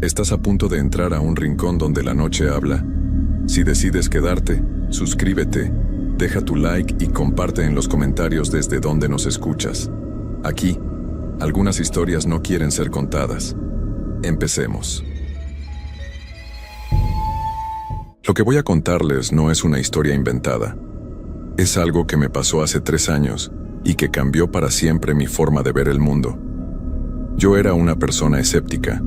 Estás a punto de entrar a un rincón donde la noche habla. Si decides quedarte, suscríbete, deja tu like y comparte en los comentarios desde donde nos escuchas. Aquí, algunas historias no quieren ser contadas. Empecemos. Lo que voy a contarles no es una historia inventada. Es algo que me pasó hace 3 años y que cambió para siempre mi forma de ver el mundo. Yo era una persona escéptica,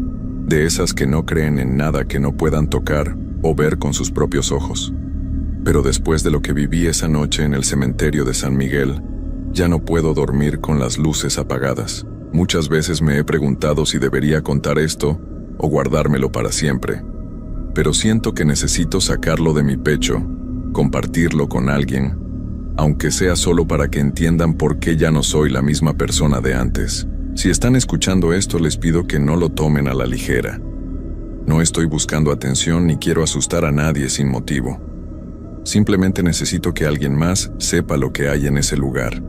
de esas que no creen en nada que no puedan tocar o ver con sus propios ojos. Pero después de lo que viví esa noche en el cementerio de San Miguel, ya no puedo dormir con las luces apagadas. Muchas veces me he preguntado si debería contar esto o guardármelo para siempre. Pero siento que necesito sacarlo de mi pecho, compartirlo con alguien, aunque sea solo para que entiendan por qué ya no soy la misma persona de antes. Si están escuchando esto, les pido que no lo tomen a la ligera. No estoy buscando atención ni quiero asustar a nadie sin motivo. Simplemente necesito que alguien más sepa lo que hay en ese lugar.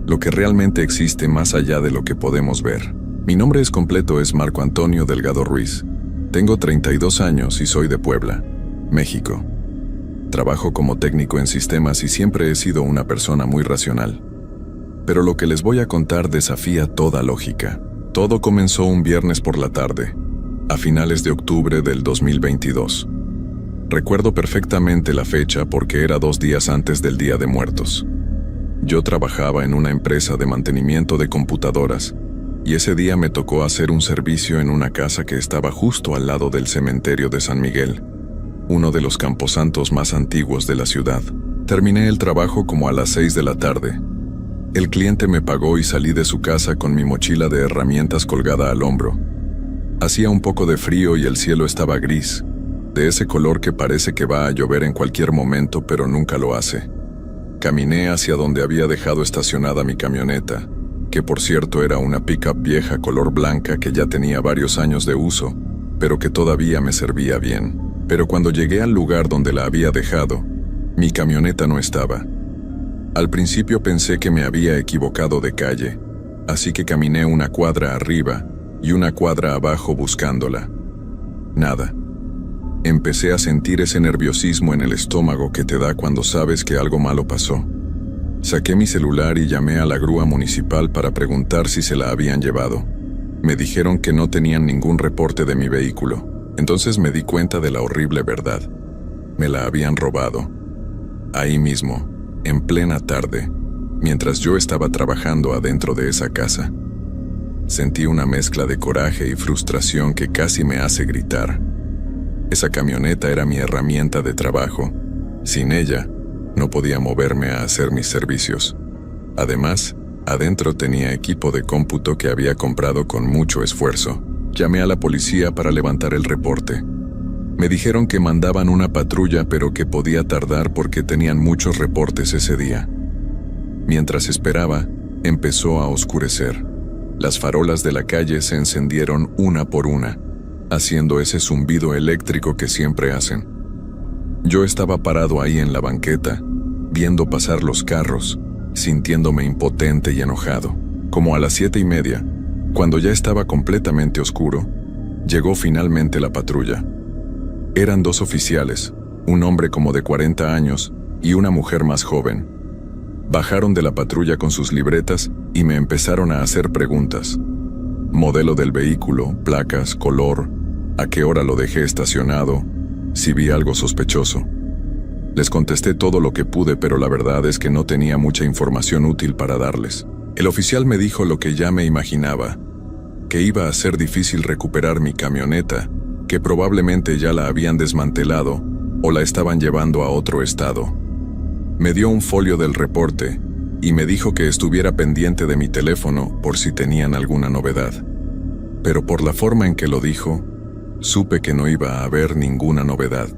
Lo que realmente existe más allá de lo que podemos ver. Mi nombre completo es Marco Antonio Delgado Ruiz. Tengo 32 años y soy de Puebla, México. Trabajo como técnico en sistemas y siempre he sido una persona muy racional. Pero lo que les voy a contar desafía toda lógica. Todo comenzó un viernes por la tarde, a finales de octubre del 2022. Recuerdo perfectamente la fecha porque era 2 días antes del Día de Muertos. Yo trabajaba en una empresa de mantenimiento de computadoras, y ese día me tocó hacer un servicio en una casa que estaba justo al lado del cementerio de San Miguel, uno de los camposantos más antiguos de la ciudad. Terminé el trabajo como a las 6 de la tarde. El cliente me pagó y salí de su casa con mi mochila de herramientas colgada al hombro. Hacía un poco de frío y el cielo estaba gris, de ese color que parece que va a llover en cualquier momento pero nunca lo hace. Caminé hacia donde había dejado estacionada mi camioneta, que por cierto era una pickup vieja color blanca que ya tenía varios años de uso, pero que todavía me servía bien. Pero cuando llegué al lugar donde la había dejado, mi camioneta no estaba. Al principio pensé que me había equivocado de calle, así que caminé una cuadra arriba y una cuadra abajo buscándola. Nada. Empecé a sentir ese nerviosismo en el estómago que te da cuando sabes que algo malo pasó. Saqué mi celular y llamé a la grúa municipal para preguntar si se la habían llevado. Me dijeron que no tenían ningún reporte de mi vehículo. Entonces me di cuenta de la horrible verdad. Me la habían robado. Ahí mismo, en plena tarde, mientras yo estaba trabajando adentro de esa casa. Sentí una mezcla de coraje y frustración que casi me hace gritar. Esa camioneta era mi herramienta de trabajo. Sin ella, no podía moverme a hacer mis servicios. Además, adentro tenía equipo de cómputo que había comprado con mucho esfuerzo. Llamé a la policía para levantar el reporte. Me dijeron que mandaban una patrulla pero que podía tardar porque tenían muchos reportes ese día. Mientras esperaba, empezó a oscurecer. Las farolas de la calle se encendieron una por una, haciendo ese zumbido eléctrico que siempre hacen. Yo estaba parado ahí en la banqueta, viendo pasar los carros, sintiéndome impotente y enojado. Como a las 7:30, cuando ya estaba completamente oscuro, llegó finalmente la patrulla. Eran 2 oficiales, un hombre como de 40 años y una mujer más joven. Bajaron de la patrulla con sus libretas y me empezaron a hacer preguntas. Modelo del vehículo, placas, color, a qué hora lo dejé estacionado, si vi algo sospechoso. Les contesté todo lo que pude, pero la verdad es que no tenía mucha información útil para darles. El oficial me dijo lo que ya me imaginaba, que iba a ser difícil recuperar mi camioneta, que probablemente ya la habían desmantelado o la estaban llevando a otro estado. Me dio un folio del reporte y me dijo que estuviera pendiente de mi teléfono por si tenían alguna novedad. Pero por la forma en que lo dijo, supe que no iba a haber ninguna novedad.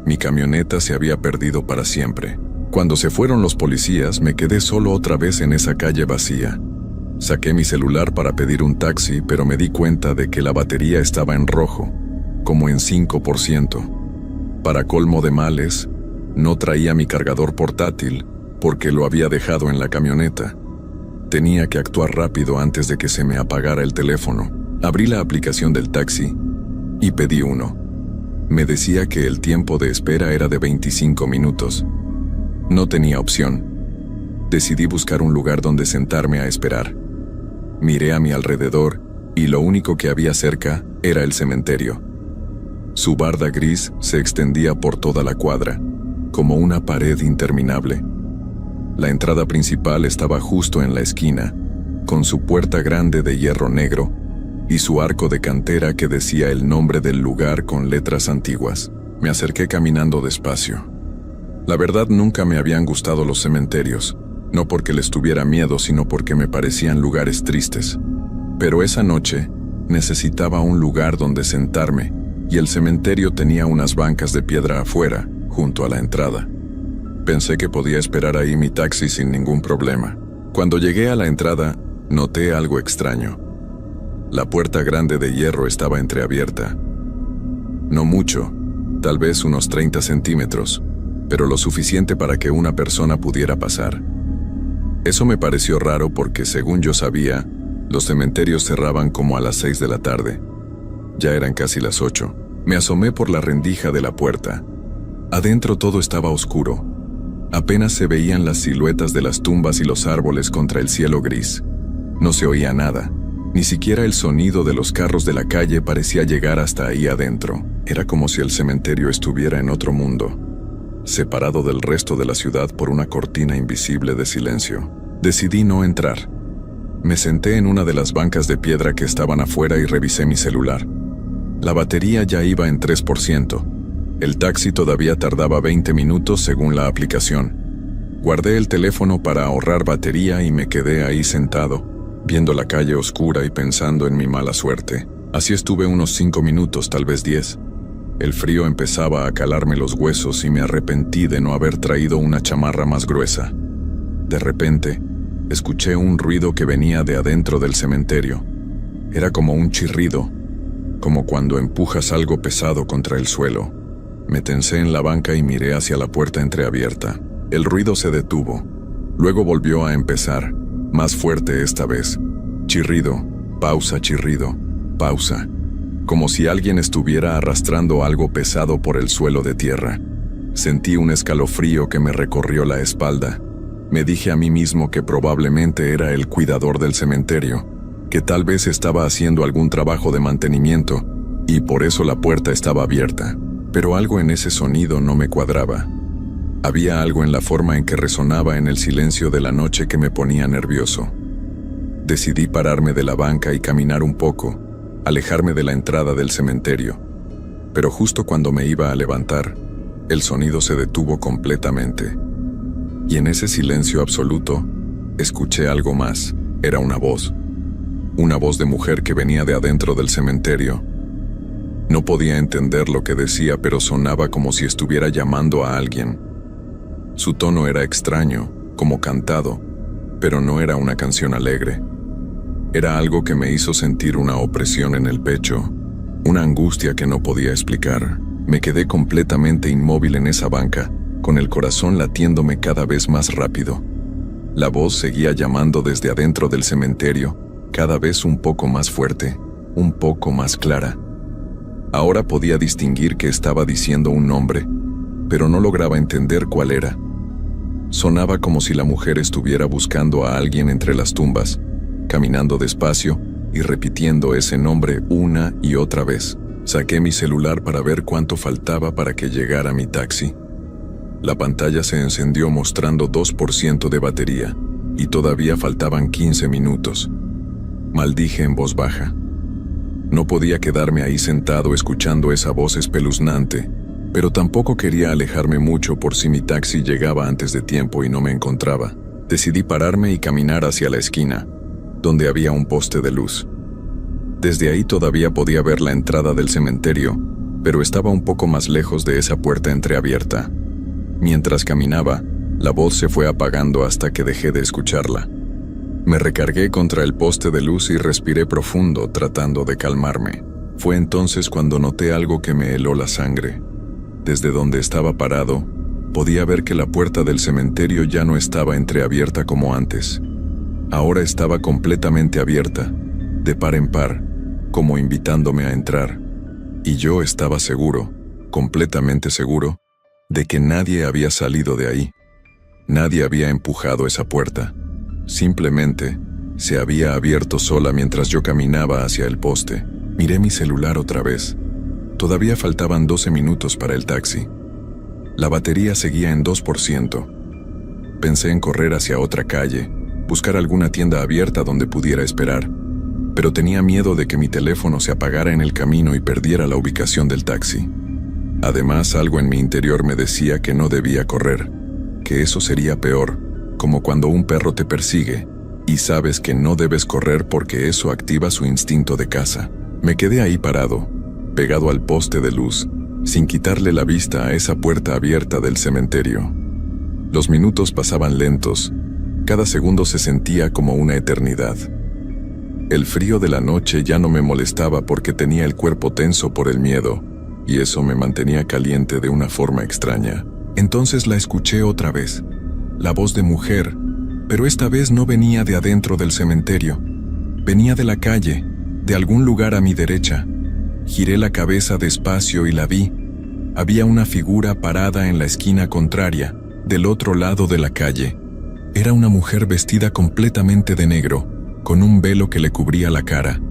Mi camioneta se había perdido para siempre. Cuando se fueron los policías, me quedé solo otra vez en esa calle vacía. Saqué mi celular para pedir un taxi, pero me di cuenta de que la batería estaba en rojo, como en 5%. Para colmo de males, no traía mi cargador portátil porque lo había dejado en la camioneta. Tenía que actuar rápido antes de que se me apagara el teléfono. Abrí la aplicación del taxi y pedí uno. Me decía que el tiempo de espera era de 25 minutos. No tenía opción. Decidí buscar un lugar donde sentarme a esperar. Miré a mi alrededor y lo único que había cerca era el cementerio. Su barda gris se extendía por toda la cuadra, como una pared interminable. La entrada principal estaba justo en la esquina, con su puerta grande de hierro negro y su arco de cantera que decía el nombre del lugar con letras antiguas. Me acerqué caminando despacio. La verdad, nunca me habían gustado los cementerios, no porque les tuviera miedo, sino porque me parecían lugares tristes. Pero esa noche necesitaba un lugar donde sentarme, y el cementerio tenía unas bancas de piedra afuera, junto a la entrada. Pensé que podía esperar ahí mi taxi sin ningún problema. Cuando llegué a la entrada, noté algo extraño. La puerta grande de hierro estaba entreabierta. No mucho, tal vez unos 30 centímetros, pero lo suficiente para que una persona pudiera pasar. Eso me pareció raro porque, según yo sabía, los cementerios cerraban como a las 6 de la tarde. Ya eran casi las 8. Me asomé por la rendija de la puerta. Adentro todo estaba oscuro. Apenas se veían las siluetas de las tumbas y los árboles contra el cielo gris. No se oía nada. Ni siquiera el sonido de los carros de la calle parecía llegar hasta ahí adentro. Era como si el cementerio estuviera en otro mundo, separado del resto de la ciudad por una cortina invisible de silencio. Decidí no entrar. Me senté en una de las bancas de piedra que estaban afuera y revisé mi celular. La batería ya iba en 3%. El taxi todavía tardaba 20 minutos según la aplicación. Guardé el teléfono para ahorrar batería y me quedé ahí sentado, viendo la calle oscura y pensando en mi mala suerte. Así estuve unos 5 minutos, tal vez 10. El frío empezaba a calarme los huesos y me arrepentí de no haber traído una chamarra más gruesa. De repente, escuché un ruido que venía de adentro del cementerio. Era como un chirrido, como cuando empujas algo pesado contra el suelo. Me tensé en la banca y miré hacia la puerta entreabierta. El ruido se detuvo. Luego volvió a empezar, más fuerte esta vez. Chirrido, pausa, como si alguien estuviera arrastrando algo pesado por el suelo de tierra. Sentí un escalofrío que me recorrió la espalda. Me dije a mí mismo que probablemente era el cuidador del cementerio, que tal vez estaba haciendo algún trabajo de mantenimiento, y por eso la puerta estaba abierta. Pero algo en ese sonido no me cuadraba. Había algo en la forma en que resonaba en el silencio de la noche que me ponía nervioso. Decidí pararme de la banca y caminar un poco, alejarme de la entrada del cementerio. Pero justo cuando me iba a levantar, el sonido se detuvo completamente. Y en ese silencio absoluto, escuché algo más. Era una voz de mujer que venía de adentro del cementerio. No podía entender lo que decía, pero sonaba como si estuviera llamando a alguien. Su tono era extraño, como cantado, pero no era una canción alegre. Era algo que me hizo sentir una opresión en el pecho, una angustia que no podía explicar. Me quedé completamente inmóvil en esa banca, con el corazón latiéndome cada vez más rápido. La voz seguía llamando desde adentro del cementerio, cada vez un poco más fuerte, un poco más clara. Ahora podía distinguir que estaba diciendo un nombre, pero no lograba entender cuál era. Sonaba como si la mujer estuviera buscando a alguien entre las tumbas, caminando despacio y repitiendo ese nombre una y otra vez. Saqué mi celular para ver cuánto faltaba para que llegara mi taxi. La pantalla se encendió mostrando 2% de batería, y todavía faltaban 15 minutos. Maldije en voz baja. No podía quedarme ahí sentado escuchando esa voz espeluznante, pero tampoco quería alejarme mucho por si mi taxi llegaba antes de tiempo y no me encontraba. Decidí pararme y caminar hacia la esquina, donde había un poste de luz. Desde ahí todavía podía ver la entrada del cementerio, pero estaba un poco más lejos de esa puerta entreabierta. Mientras caminaba, la voz se fue apagando hasta que dejé de escucharla. Me recargué contra el poste de luz y respiré profundo, tratando de calmarme. Fue entonces cuando noté algo que me heló la sangre. Desde donde estaba parado, podía ver que la puerta del cementerio ya no estaba entreabierta como antes. Ahora estaba completamente abierta, de par en par, como invitándome a entrar. Y yo estaba seguro, completamente seguro, de que nadie había salido de ahí. Nadie había empujado esa puerta. Simplemente se había abierto sola mientras yo caminaba hacia el poste. Miré mi celular otra vez. Todavía faltaban 12 minutos para el taxi. La batería seguía en 2%. Pensé en correr hacia otra calle, buscar alguna tienda abierta donde pudiera esperar, pero tenía miedo de que mi teléfono se apagara en el camino y perdiera la ubicación del taxi. Además, algo en mi interior me decía que no debía correr, que eso sería peor, como cuando un perro te persigue y sabes que no debes correr porque eso activa su instinto de caza. Me quedé ahí parado, pegado al poste de luz, sin quitarle la vista a esa puerta abierta del cementerio. Los minutos pasaban lentos, cada segundo se sentía como una eternidad. El frío de la noche ya no me molestaba porque tenía el cuerpo tenso por el miedo, y eso me mantenía caliente de una forma extraña. Entonces la escuché otra vez, la voz de mujer, pero esta vez no venía de adentro del cementerio, venía de la calle, de algún lugar a mi derecha. Giré la cabeza despacio y la vi. Había una figura parada en la esquina contraria, del otro lado de la calle. Era una mujer vestida completamente de negro, con un velo que le cubría la cara.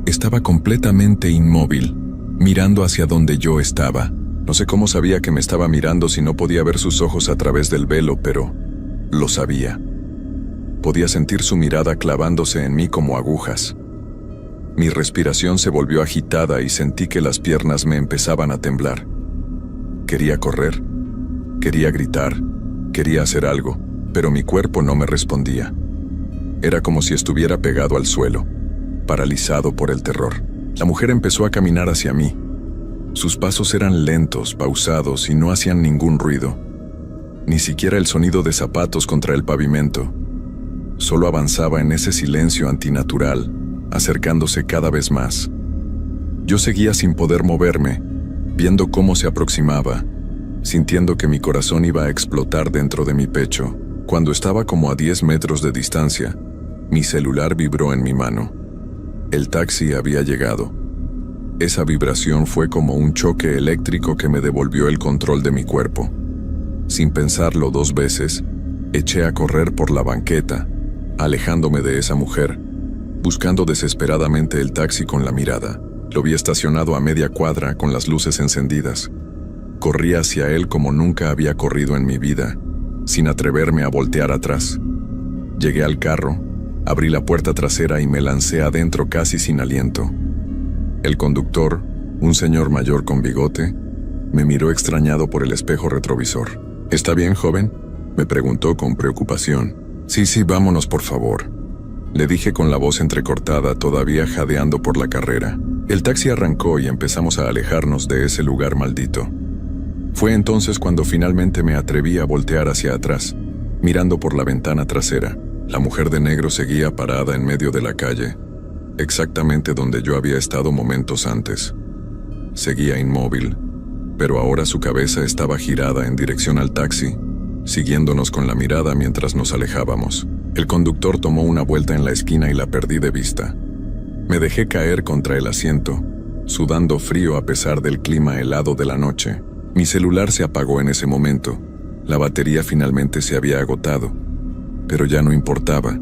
Estaba completamente inmóvil, mirando hacia donde yo estaba. No sé cómo sabía que me estaba mirando si no podía ver sus ojos a través del velo, pero lo sabía. Podía sentir su mirada clavándose en mí como agujas. Mi respiración se volvió agitada y sentí que las piernas me empezaban a temblar. Quería correr, quería gritar, quería hacer algo, pero mi cuerpo no me respondía. Era como si estuviera pegado al suelo, paralizado por el terror. La mujer empezó a caminar hacia mí. Sus pasos eran lentos, pausados y no hacían ningún ruido. Ni siquiera el sonido de zapatos contra el pavimento. Solo avanzaba en ese silencio antinatural, acercándose cada vez más. Yo seguía sin poder moverme, viendo cómo se aproximaba, sintiendo que mi corazón iba a explotar dentro de mi pecho. Cuando estaba como a 10 metros de distancia, mi celular vibró en mi mano. El taxi había llegado. Esa vibración fue como un choque eléctrico que me devolvió el control de mi cuerpo. Sin pensarlo 2 veces, eché a correr por la banqueta, alejándome de esa mujer, buscando desesperadamente el taxi con la mirada. Lo vi estacionado a media cuadra con las luces encendidas. Corrí hacia él como nunca había corrido en mi vida, sin atreverme a voltear atrás. Llegué al carro, abrí la puerta trasera y me lancé adentro casi sin aliento. El conductor, un señor mayor con bigote, me miró extrañado por el espejo retrovisor. ¿Está bien, joven?, me preguntó con preocupación. Sí, vámonos por favor, le dije con la voz entrecortada, todavía jadeando por la carrera. El taxi arrancó y empezamos a alejarnos de ese lugar maldito. Fue entonces cuando finalmente me atreví a voltear hacia atrás, mirando por la ventana trasera. La mujer de negro seguía parada en medio de la calle, exactamente donde yo había estado momentos antes. Seguía inmóvil, pero ahora su cabeza estaba girada en dirección al taxi, siguiéndonos con la mirada mientras nos alejábamos. El conductor tomó una vuelta en la esquina y la perdí de vista. Me dejé caer contra el asiento, sudando frío a pesar del clima helado de la noche. Mi celular se apagó en ese momento. La batería finalmente se había agotado. Pero ya no importaba.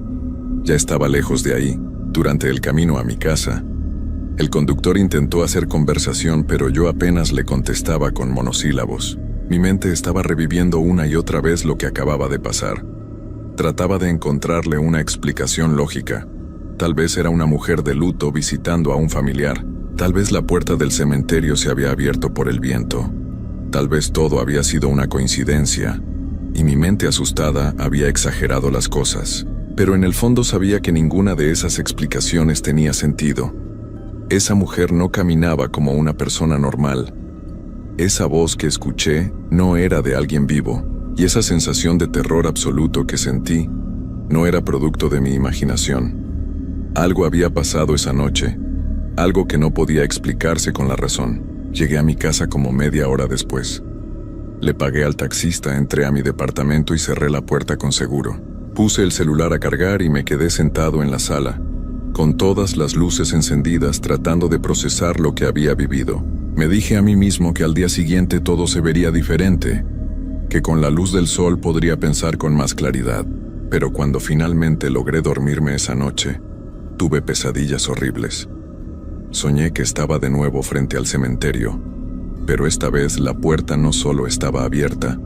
Ya estaba lejos de ahí. Durante el camino a mi casa, el conductor intentó hacer conversación, pero yo apenas le contestaba con monosílabos. Mi mente estaba reviviendo una y otra vez lo que acababa de pasar. Trataba de encontrarle una explicación lógica. Tal vez era una mujer de luto visitando a un familiar. Tal vez la puerta del cementerio se había abierto por el viento. Tal vez todo había sido una coincidencia, y mi mente asustada había exagerado las cosas. Pero en el fondo sabía que ninguna de esas explicaciones tenía sentido. Esa mujer no caminaba como una persona normal. Esa voz que escuché no era de alguien vivo, y esa sensación de terror absoluto que sentí no era producto de mi imaginación. Algo había pasado esa noche, algo que no podía explicarse con la razón. Llegué a mi casa como media hora después. Le pagué al taxista, entré a mi departamento y cerré la puerta con seguro. Puse el celular a cargar y me quedé sentado en la sala, con todas las luces encendidas, tratando de procesar lo que había vivido. Me dije a mí mismo que al día siguiente todo se vería diferente, que con la luz del sol podría pensar con más claridad. Pero cuando finalmente logré dormirme esa noche, tuve pesadillas horribles. Soñé que estaba de nuevo frente al cementerio, pero esta vez la puerta no solo estaba abierta,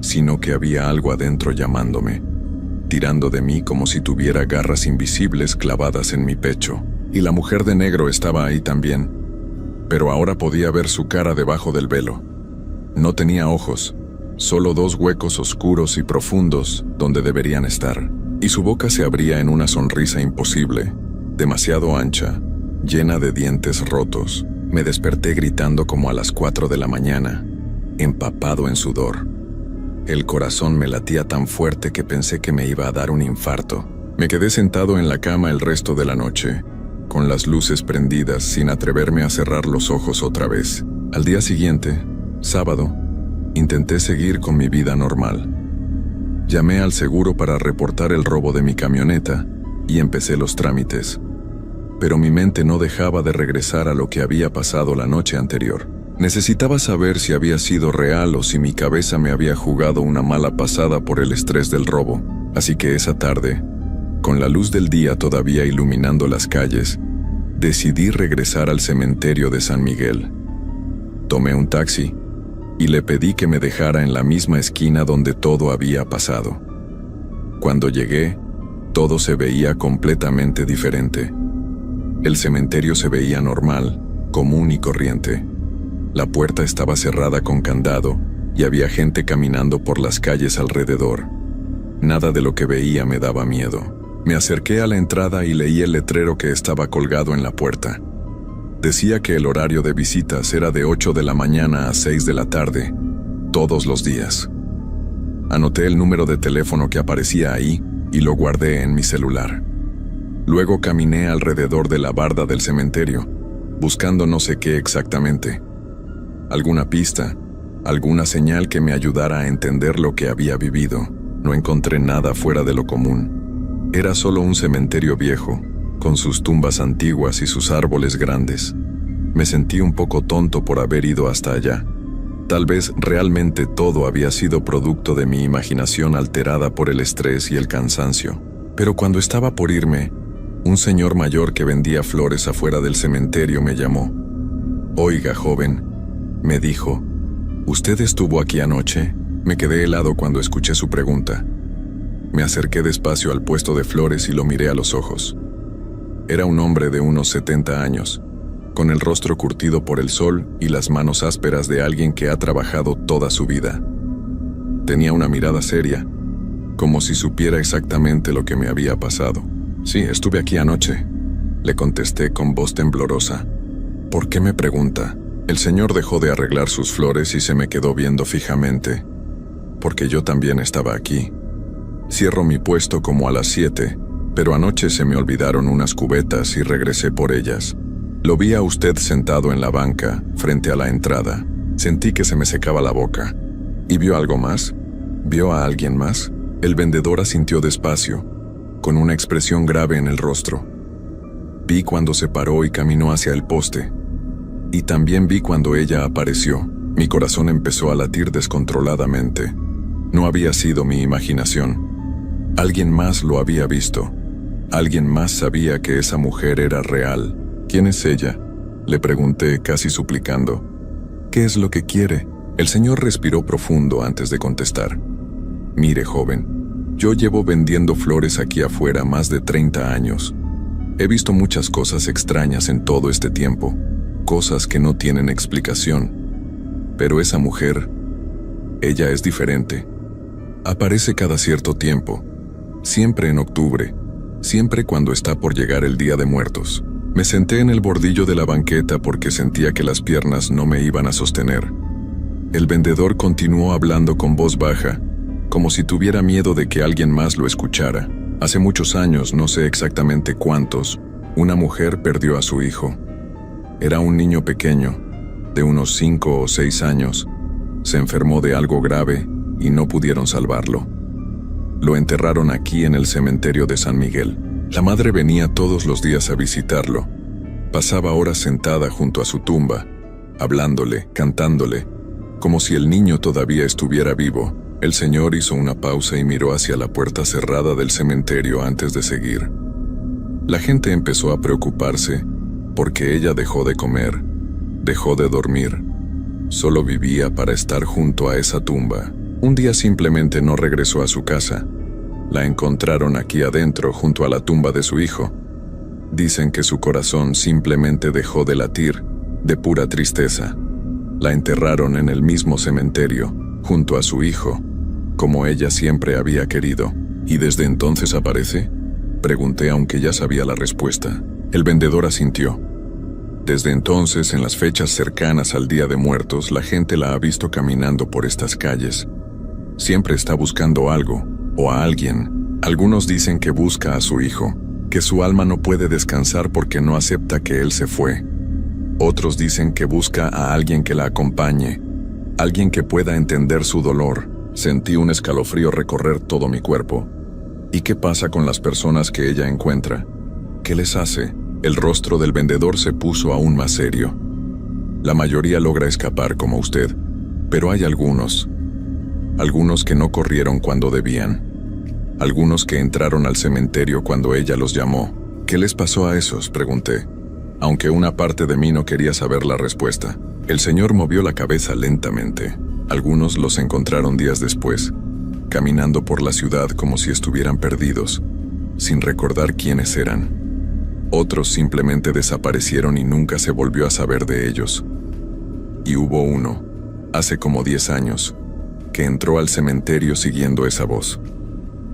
sino que había algo adentro llamándome, tirando de mí como si tuviera garras invisibles clavadas en mi pecho. Y la mujer de negro estaba ahí también, pero ahora podía ver su cara debajo del velo. No tenía ojos, solo dos huecos oscuros y profundos donde deberían estar, y su boca se abría en una sonrisa imposible, demasiado ancha, llena de dientes rotos. Me desperté gritando como a las 4 de la mañana, empapado en sudor. El corazón me latía tan fuerte que pensé que me iba a dar un infarto. Me quedé sentado en la cama el resto de la noche, con las luces prendidas sin atreverme a cerrar los ojos otra vez. Al día siguiente, sábado, intenté seguir con mi vida normal. Llamé al seguro para reportar el robo de mi camioneta y empecé los trámites. Pero mi mente no dejaba de regresar a lo que había pasado la noche anterior. Necesitaba saber si había sido real o si mi cabeza me había jugado una mala pasada por el estrés del robo. Así que esa tarde, con la luz del día todavía iluminando las calles, decidí regresar al cementerio de San Miguel. Tomé un taxi y le pedí que me dejara en la misma esquina donde todo había pasado. Cuando llegué, todo se veía completamente diferente. El cementerio se veía normal, común y corriente. La puerta estaba cerrada con candado y había gente caminando por las calles alrededor. Nada de lo que veía me daba miedo. Me acerqué a la entrada y leí el letrero que estaba colgado en la puerta. Decía que el horario de visitas era de 8 de la mañana a 6 de la tarde, todos los días. Anoté el número de teléfono que aparecía ahí y lo guardé en mi celular. Luego caminé alrededor de la barda del cementerio, buscando no sé qué exactamente. Alguna pista, alguna señal que me ayudara a entender lo que había vivido. No encontré nada fuera de lo común. Era solo un cementerio viejo, con sus tumbas antiguas y sus árboles grandes. Me sentí un poco tonto por haber ido hasta allá. Tal vez realmente todo había sido producto de mi imaginación alterada por el estrés y el cansancio. Pero cuando estaba por irme, un señor mayor que vendía flores afuera del cementerio me llamó. «Oiga, joven», me dijo, «¿usted estuvo aquí anoche?». Me quedé helado cuando escuché su pregunta. Me acerqué despacio al puesto de flores y lo miré a los ojos. Era un hombre de unos 70 años, con el rostro curtido por el sol y las manos ásperas de alguien que ha trabajado toda su vida. Tenía una mirada seria, como si supiera exactamente lo que me había pasado. «Sí, estuve aquí anoche», le contesté con voz temblorosa. «¿Por qué me pregunta?». El señor dejó de arreglar sus flores y se me quedó viendo fijamente, porque yo también estaba aquí. Cierro mi puesto como a las 7, pero anoche se me olvidaron unas cubetas y regresé por ellas. Lo vi a usted sentado en la banca, frente a la entrada. Sentí que se me secaba la boca. ¿Y vio algo más? ¿Vio a alguien más? El vendedor asintió despacio, con una expresión grave en el rostro. Vi cuando se paró y caminó hacia el poste. Y también vi cuando ella apareció. Mi corazón empezó a latir descontroladamente. No había sido mi imaginación. Alguien más lo había visto. Alguien más sabía que esa mujer era real. ¿Quién es ella?, le pregunté casi suplicando. ¿Qué es lo que quiere? El señor respiró profundo antes de contestar. Mire, joven, yo llevo vendiendo flores aquí afuera más de 30 años. He visto muchas cosas extrañas en todo este tiempo, cosas que no tienen explicación. Pero esa mujer, ella es diferente. Aparece cada cierto tiempo. Siempre en octubre, siempre cuando está por llegar el Día de Muertos. Me senté en el bordillo de la banqueta porque sentía que las piernas no me iban a sostener. El vendedor continuó hablando con voz baja, como si tuviera miedo de que alguien más lo escuchara. Hace muchos años, no sé exactamente cuántos, una mujer perdió a su hijo. Era un niño pequeño, de unos 5 o 6 años. Se enfermó de algo grave y no pudieron salvarlo. Lo enterraron aquí en el cementerio de San Miguel. La madre venía todos los días a visitarlo. Pasaba horas sentada junto a su tumba, hablándole, cantándole, como si el niño todavía estuviera vivo. El señor hizo una pausa y miró hacia la puerta cerrada del cementerio antes de seguir. La gente empezó a preocuparse porque ella dejó de comer, dejó de dormir. Solo vivía para estar junto a esa tumba. Un día simplemente no regresó a su casa. La encontraron aquí adentro junto a la tumba de su hijo. Dicen que su corazón simplemente dejó de latir, de pura tristeza. La enterraron en el mismo cementerio, junto a su hijo, como ella siempre había querido. ¿Y desde entonces aparece?, pregunté aunque ya sabía la respuesta. El vendedor asintió. Desde entonces, en las fechas cercanas al Día de Muertos, la gente la ha visto caminando por estas calles. Siempre está buscando algo, o a alguien. Algunos dicen que busca a su hijo, que su alma no puede descansar porque no acepta que él se fue. Otros dicen que busca a alguien que la acompañe, alguien que pueda entender su dolor. Sentí un escalofrío recorrer todo mi cuerpo. ¿Y qué pasa con las personas que ella encuentra? ¿Qué les hace? El rostro del vendedor se puso aún más serio. La mayoría logra escapar como usted, pero hay algunos que no corrieron cuando debían. Algunos que entraron al cementerio cuando ella los llamó. ¿Qué les pasó a esos?, pregunté, aunque una parte de mí no quería saber la respuesta. El señor movió la cabeza lentamente. Algunos los encontraron días después, caminando por la ciudad como si estuvieran perdidos, sin recordar quiénes eran. Otros simplemente desaparecieron y nunca se volvió a saber de ellos. Y hubo uno, hace como 10 años, que entró al cementerio siguiendo esa voz.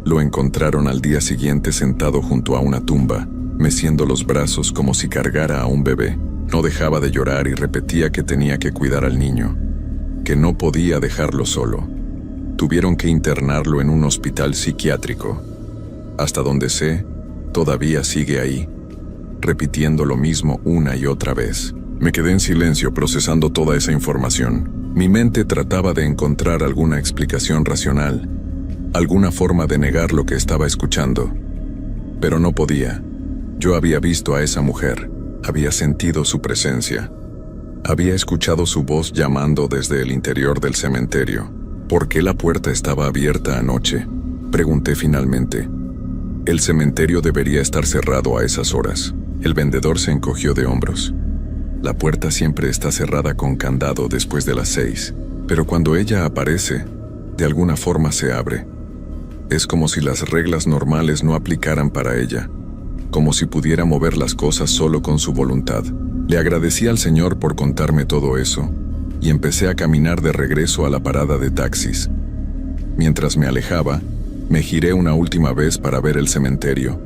Lo encontraron al día siguiente sentado junto a una tumba, meciendo los brazos como si cargara a un bebé. No dejaba de llorar y repetía que tenía que cuidar al niño, que no podía dejarlo solo. Tuvieron que internarlo en un hospital psiquiátrico. Hasta donde sé, todavía sigue ahí, repitiendo lo mismo una y otra vez. Me quedé en silencio procesando toda esa información. Mi mente trataba de encontrar alguna explicación racional, alguna forma de negar lo que estaba escuchando. Pero no podía. Yo había visto a esa mujer, había sentido su presencia. Había escuchado su voz llamando desde el interior del cementerio. ¿Por qué la puerta estaba abierta anoche?, pregunté finalmente. El cementerio debería estar cerrado a esas horas. El vendedor se encogió de hombros. La puerta siempre está cerrada con candado después de las 6, pero cuando ella aparece, de alguna forma se abre. Es como si las reglas normales no aplicaran para ella, como si pudiera mover las cosas solo con su voluntad. Le agradecí al señor por contarme todo eso, y empecé a caminar de regreso a la parada de taxis. Mientras me alejaba, me giré una última vez para ver el cementerio.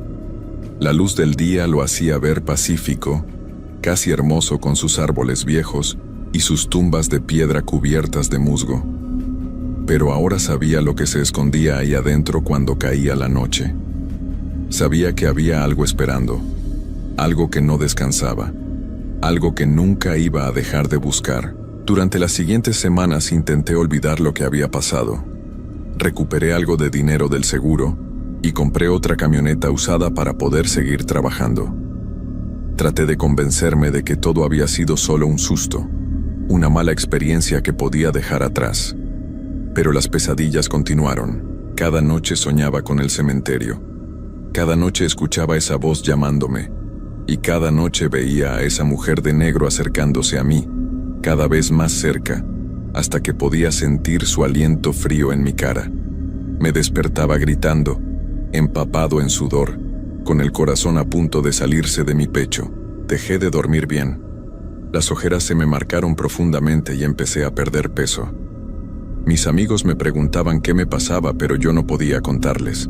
La luz del día lo hacía ver pacífico, casi hermoso con sus árboles viejos y sus tumbas de piedra cubiertas de musgo. Pero ahora sabía lo que se escondía ahí adentro cuando caía la noche. Sabía que había algo esperando, algo que no descansaba, algo que nunca iba a dejar de buscar. Durante las siguientes semanas intenté olvidar lo que había pasado. Recuperé algo de dinero del seguro y compré otra camioneta usada para poder seguir trabajando. Traté de convencerme de que todo había sido solo un susto, una mala experiencia que podía dejar atrás. Pero las pesadillas continuaron. Cada noche soñaba con el cementerio. Cada noche escuchaba esa voz llamándome. Y cada noche veía a esa mujer de negro acercándose a mí, cada vez más cerca, hasta que podía sentir su aliento frío en mi cara. Me despertaba gritando, empapado en sudor, con el corazón a punto de salirse de mi pecho. Dejé de dormir bien. Las ojeras se me marcaron profundamente y empecé a perder peso. Mis amigos me preguntaban qué me pasaba, pero yo no podía contarles.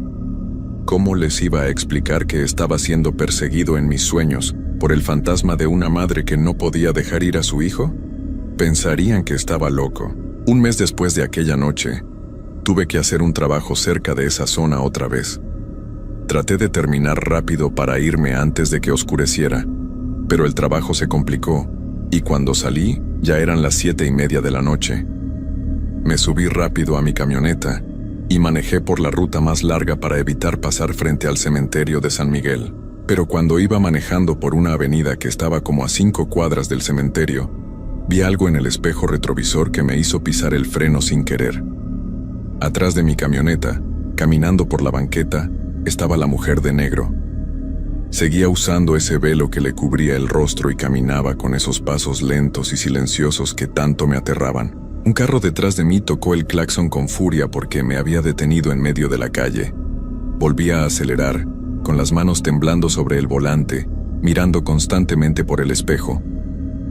¿Cómo les iba a explicar que estaba siendo perseguido en mis sueños por el fantasma de una madre que no podía dejar ir a su hijo? Pensarían que estaba loco. Un mes después de aquella noche, tuve que hacer un trabajo cerca de esa zona otra vez. Traté de terminar rápido para irme antes de que oscureciera, pero el trabajo se complicó, y cuando salí, ya eran las 7:30 de la noche. Me subí rápido a mi camioneta y manejé por la ruta más larga para evitar pasar frente al cementerio de San Miguel. Pero cuando iba manejando por una avenida que estaba como a 5 cuadras del cementerio, Vi algo en el espejo retrovisor que me hizo pisar el freno sin querer. Atrás de mi camioneta, caminando por la banqueta, estaba la mujer de negro. Seguía usando ese velo que le cubría el rostro y caminaba con esos pasos lentos y silenciosos que tanto me aterraban. Un carro detrás de mí tocó el claxon con furia porque me había detenido en medio de la calle. Volví a acelerar, con las manos temblando sobre el volante, mirando constantemente por el espejo.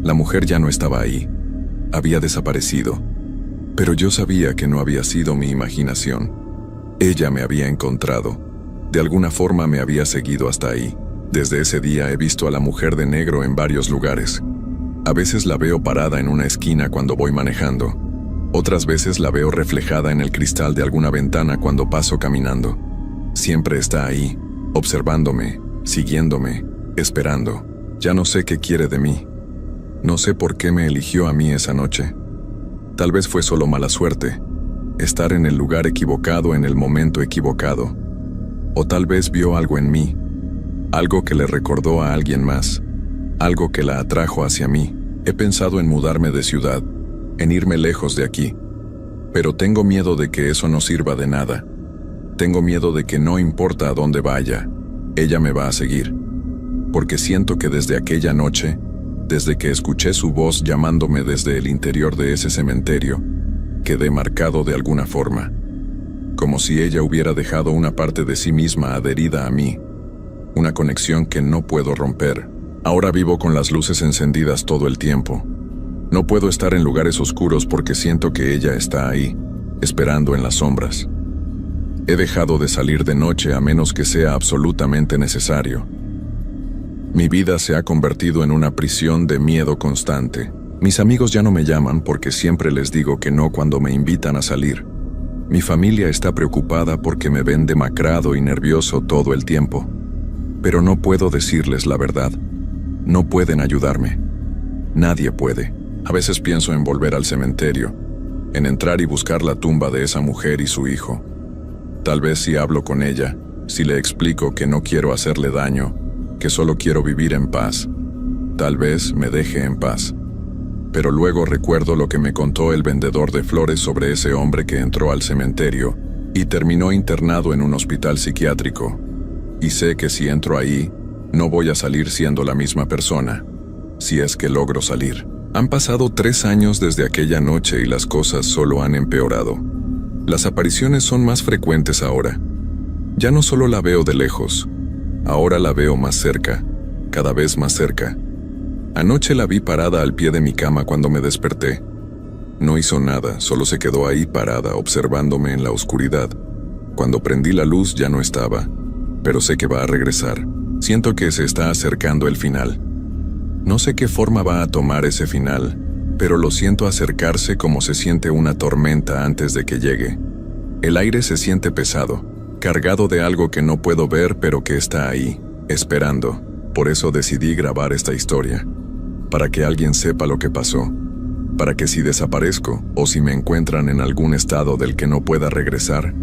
La mujer ya no estaba ahí. Había desaparecido. Pero yo sabía que no había sido mi imaginación. Ella me había encontrado. De alguna forma me había seguido hasta ahí. Desde ese día he visto a la mujer de negro en varios lugares. A veces la veo parada en una esquina cuando voy manejando. Otras veces la veo reflejada en el cristal de alguna ventana cuando paso caminando. Siempre está ahí, observándome, siguiéndome, esperando. Ya no sé qué quiere de mí. No sé por qué me eligió a mí esa noche. Tal vez fue solo mala suerte, estar en el lugar equivocado en el momento equivocado. O tal vez vio algo en mí, algo que le recordó a alguien más, algo que la atrajo hacia mí. He pensado en mudarme de ciudad, en irme lejos de aquí. Pero tengo miedo de que eso no sirva de nada. Tengo miedo de que no importa a dónde vaya, ella me va a seguir. Porque siento que desde aquella noche, desde que escuché su voz llamándome desde el interior de ese cementerio, quedé marcado de alguna forma. Como si ella hubiera dejado una parte de sí misma adherida a mí. Una conexión que no puedo romper. Ahora vivo con las luces encendidas todo el tiempo. No puedo estar en lugares oscuros porque siento que ella está ahí, esperando en las sombras. He dejado de salir de noche a menos que sea absolutamente necesario. Mi vida se ha convertido en una prisión de miedo constante. Mis amigos ya no me llaman porque siempre les digo que no cuando me invitan a salir. Mi familia está preocupada porque me ven demacrado y nervioso todo el tiempo. Pero no puedo decirles la verdad. No pueden ayudarme. Nadie puede. A veces pienso en volver al cementerio, en entrar y buscar la tumba de esa mujer y su hijo. Tal vez si hablo con ella, si le explico que no quiero hacerle daño, que solo quiero vivir en paz, tal vez me deje en paz. Pero luego recuerdo lo que me contó el vendedor de flores sobre ese hombre que entró al cementerio y terminó internado en un hospital psiquiátrico. Y sé que si entro ahí, no voy a salir siendo la misma persona, si es que logro salir. Han pasado 3 años desde aquella noche y las cosas solo han empeorado. Las apariciones son más frecuentes ahora. Ya no solo la veo de lejos, ahora la veo más cerca, cada vez más cerca. Anoche la vi parada al pie de mi cama cuando me desperté. No hizo nada, solo se quedó ahí parada observándome en la oscuridad. Cuando prendí la luz ya no estaba, pero sé que va a regresar. Siento que se está acercando el final. No sé qué forma va a tomar ese final, pero lo siento acercarse como se siente una tormenta antes de que llegue. El aire se siente pesado, cargado de algo que no puedo ver pero que está ahí, esperando. Por eso decidí grabar esta historia, para que alguien sepa lo que pasó, para que si desaparezco o si me encuentran en algún estado del que no pueda regresar,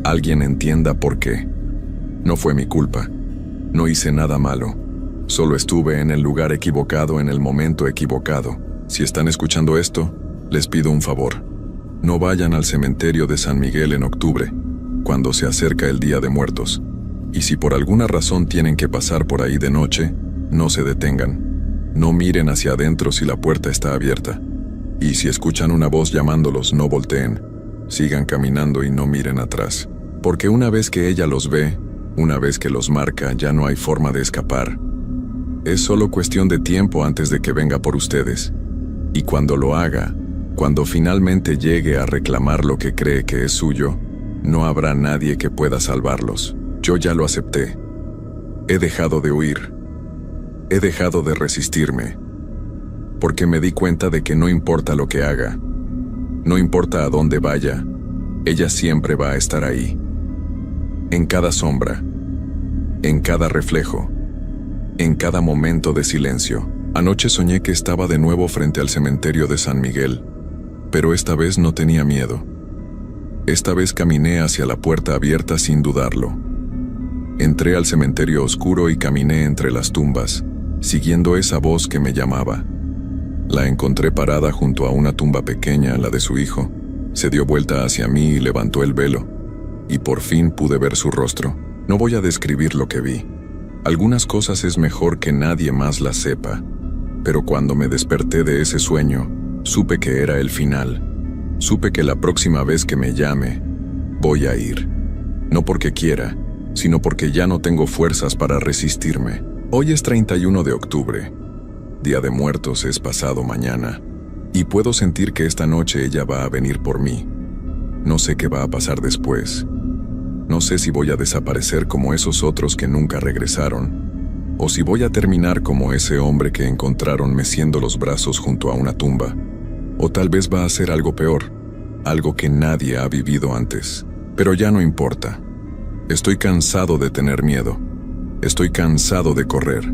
alguien entienda por qué. No fue mi culpa, no hice nada malo, solo estuve en el lugar equivocado en el momento equivocado. Si están escuchando esto, les pido un favor. No vayan al cementerio de San Miguel en octubre, cuando se acerca el Día de Muertos. Y si por alguna razón tienen que pasar por ahí de noche, no se detengan. No miren hacia adentro si la puerta está abierta. Y si escuchan una voz llamándolos, no volteen. Sigan caminando y no miren atrás. Porque una vez que ella los ve, una vez que los marca, ya no hay forma de escapar. Es solo cuestión de tiempo antes de que venga por ustedes. Y cuando lo haga, cuando finalmente llegue a reclamar lo que cree que es suyo, no habrá nadie que pueda salvarlos. Yo ya lo acepté. He dejado de huir. He dejado de resistirme. Porque me di cuenta de que no importa lo que haga, no importa a dónde vaya, ella siempre va a estar ahí. En cada sombra, en cada reflejo, en cada momento de silencio. Anoche soñé que estaba de nuevo frente al cementerio de San Miguel, pero esta vez no tenía miedo. Esta vez caminé hacia la puerta abierta sin dudarlo. Entré al cementerio oscuro y caminé entre las tumbas, siguiendo esa voz que me llamaba. La encontré parada junto a una tumba pequeña, la de su hijo. Se dio vuelta hacia mí y levantó el velo, y por fin pude ver su rostro. No voy a describir lo que vi. Algunas cosas es mejor que nadie más las sepa, pero cuando me desperté de ese sueño, supe que era el final. Supe que la próxima vez que me llame, voy a ir. No porque quiera, sino porque ya no tengo fuerzas para resistirme. Hoy es 31 de octubre. Día de Muertos es pasado mañana, y puedo sentir que esta noche ella va a venir por mí. No sé qué va a pasar después. No sé si voy a desaparecer como esos otros que nunca regresaron, o si voy a terminar como ese hombre que encontraron meciendo los brazos junto a una tumba. O tal vez va a ser algo peor, algo que nadie ha vivido antes. Pero ya no importa. Estoy cansado de tener miedo. Estoy cansado de correr.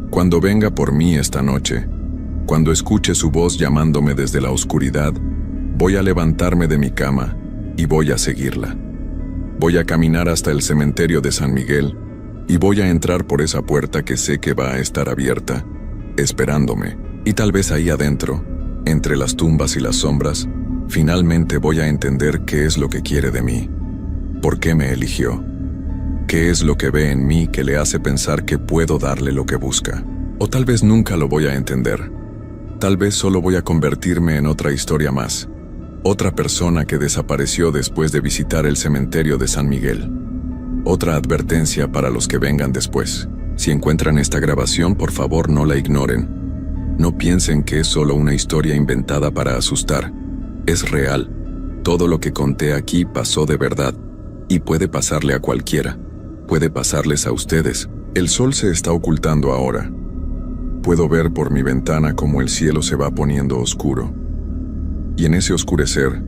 Cuando venga por mí esta noche, cuando escuche su voz llamándome desde la oscuridad, voy a levantarme de mi cama y voy a seguirla. Voy a caminar hasta el cementerio de San Miguel y voy a entrar por esa puerta que sé que va a estar abierta, esperándome. Y tal vez ahí adentro, entre las tumbas y las sombras, finalmente voy a entender qué es lo que quiere de mí. ¿Por qué me eligió? ¿Qué es lo que ve en mí que le hace pensar que puedo darle lo que busca? O tal vez nunca lo voy a entender. Tal vez solo voy a convertirme en otra historia más. Otra persona que desapareció después de visitar el cementerio de San Miguel. Otra advertencia para los que vengan después. Si encuentran esta grabación, por favor no la ignoren. No piensen que es solo una historia inventada para asustar. Es real. Todo lo que conté aquí pasó de verdad. Y puede pasarle a cualquiera. Puede pasarles a ustedes. El sol se está ocultando ahora. Puedo ver por mi ventana cómo el cielo se va poniendo oscuro. Y en ese oscurecer,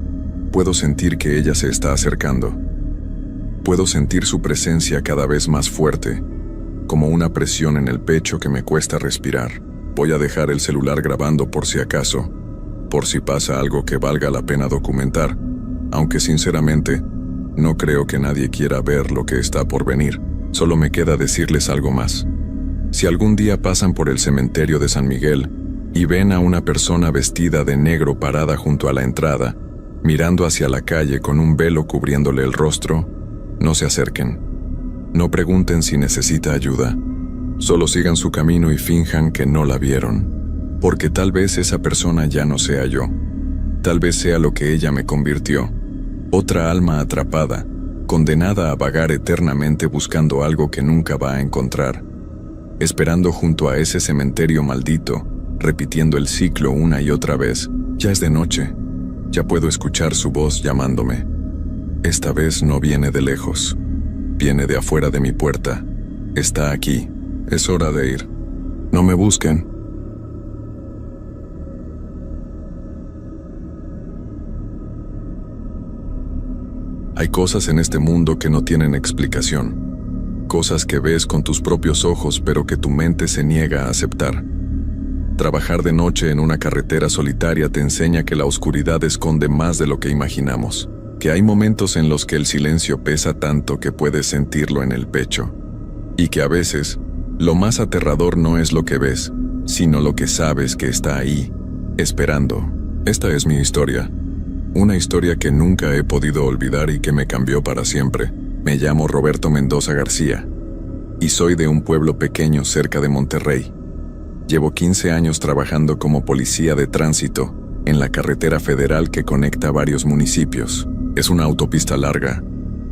puedo sentir que ella se está acercando. Puedo sentir su presencia cada vez más fuerte, como una presión en el pecho que me cuesta respirar. Voy a dejar el celular grabando por si acaso, por si pasa algo que valga la pena documentar, aunque sinceramente, no creo que nadie quiera ver lo que está por venir. Solo me queda decirles algo más. Si algún día pasan por el cementerio de San Miguel y ven a una persona vestida de negro parada junto a la entrada, mirando hacia la calle con un velo cubriéndole el rostro, no se acerquen. No pregunten si necesita ayuda. Solo sigan su camino y finjan que no la vieron, porque tal vez esa persona ya no sea yo. Tal vez sea lo que ella me convirtió. Otra alma atrapada, condenada a vagar eternamente buscando algo que nunca va a encontrar, esperando junto a ese cementerio maldito, repitiendo el ciclo una y otra vez. Ya es de noche, ya puedo escuchar su voz llamándome. Esta vez no viene de lejos, viene de afuera de mi puerta. Está aquí, es hora de ir. No me busquen. Hay cosas en este mundo que no tienen explicación. Cosas que ves con tus propios ojos pero que tu mente se niega a aceptar. Trabajar de noche en una carretera solitaria te enseña que la oscuridad esconde más de lo que imaginamos. Que hay momentos en los que el silencio pesa tanto que puedes sentirlo en el pecho. Y que a veces, lo más aterrador no es lo que ves, sino lo que sabes que está ahí, esperando. Esta es mi historia. Una historia que nunca he podido olvidar y que me cambió para siempre. Me llamo Roberto Mendoza García y soy de un pueblo pequeño cerca de Monterrey. Llevo 15 años trabajando como policía de tránsito en la carretera federal que conecta varios municipios. Es una autopista larga,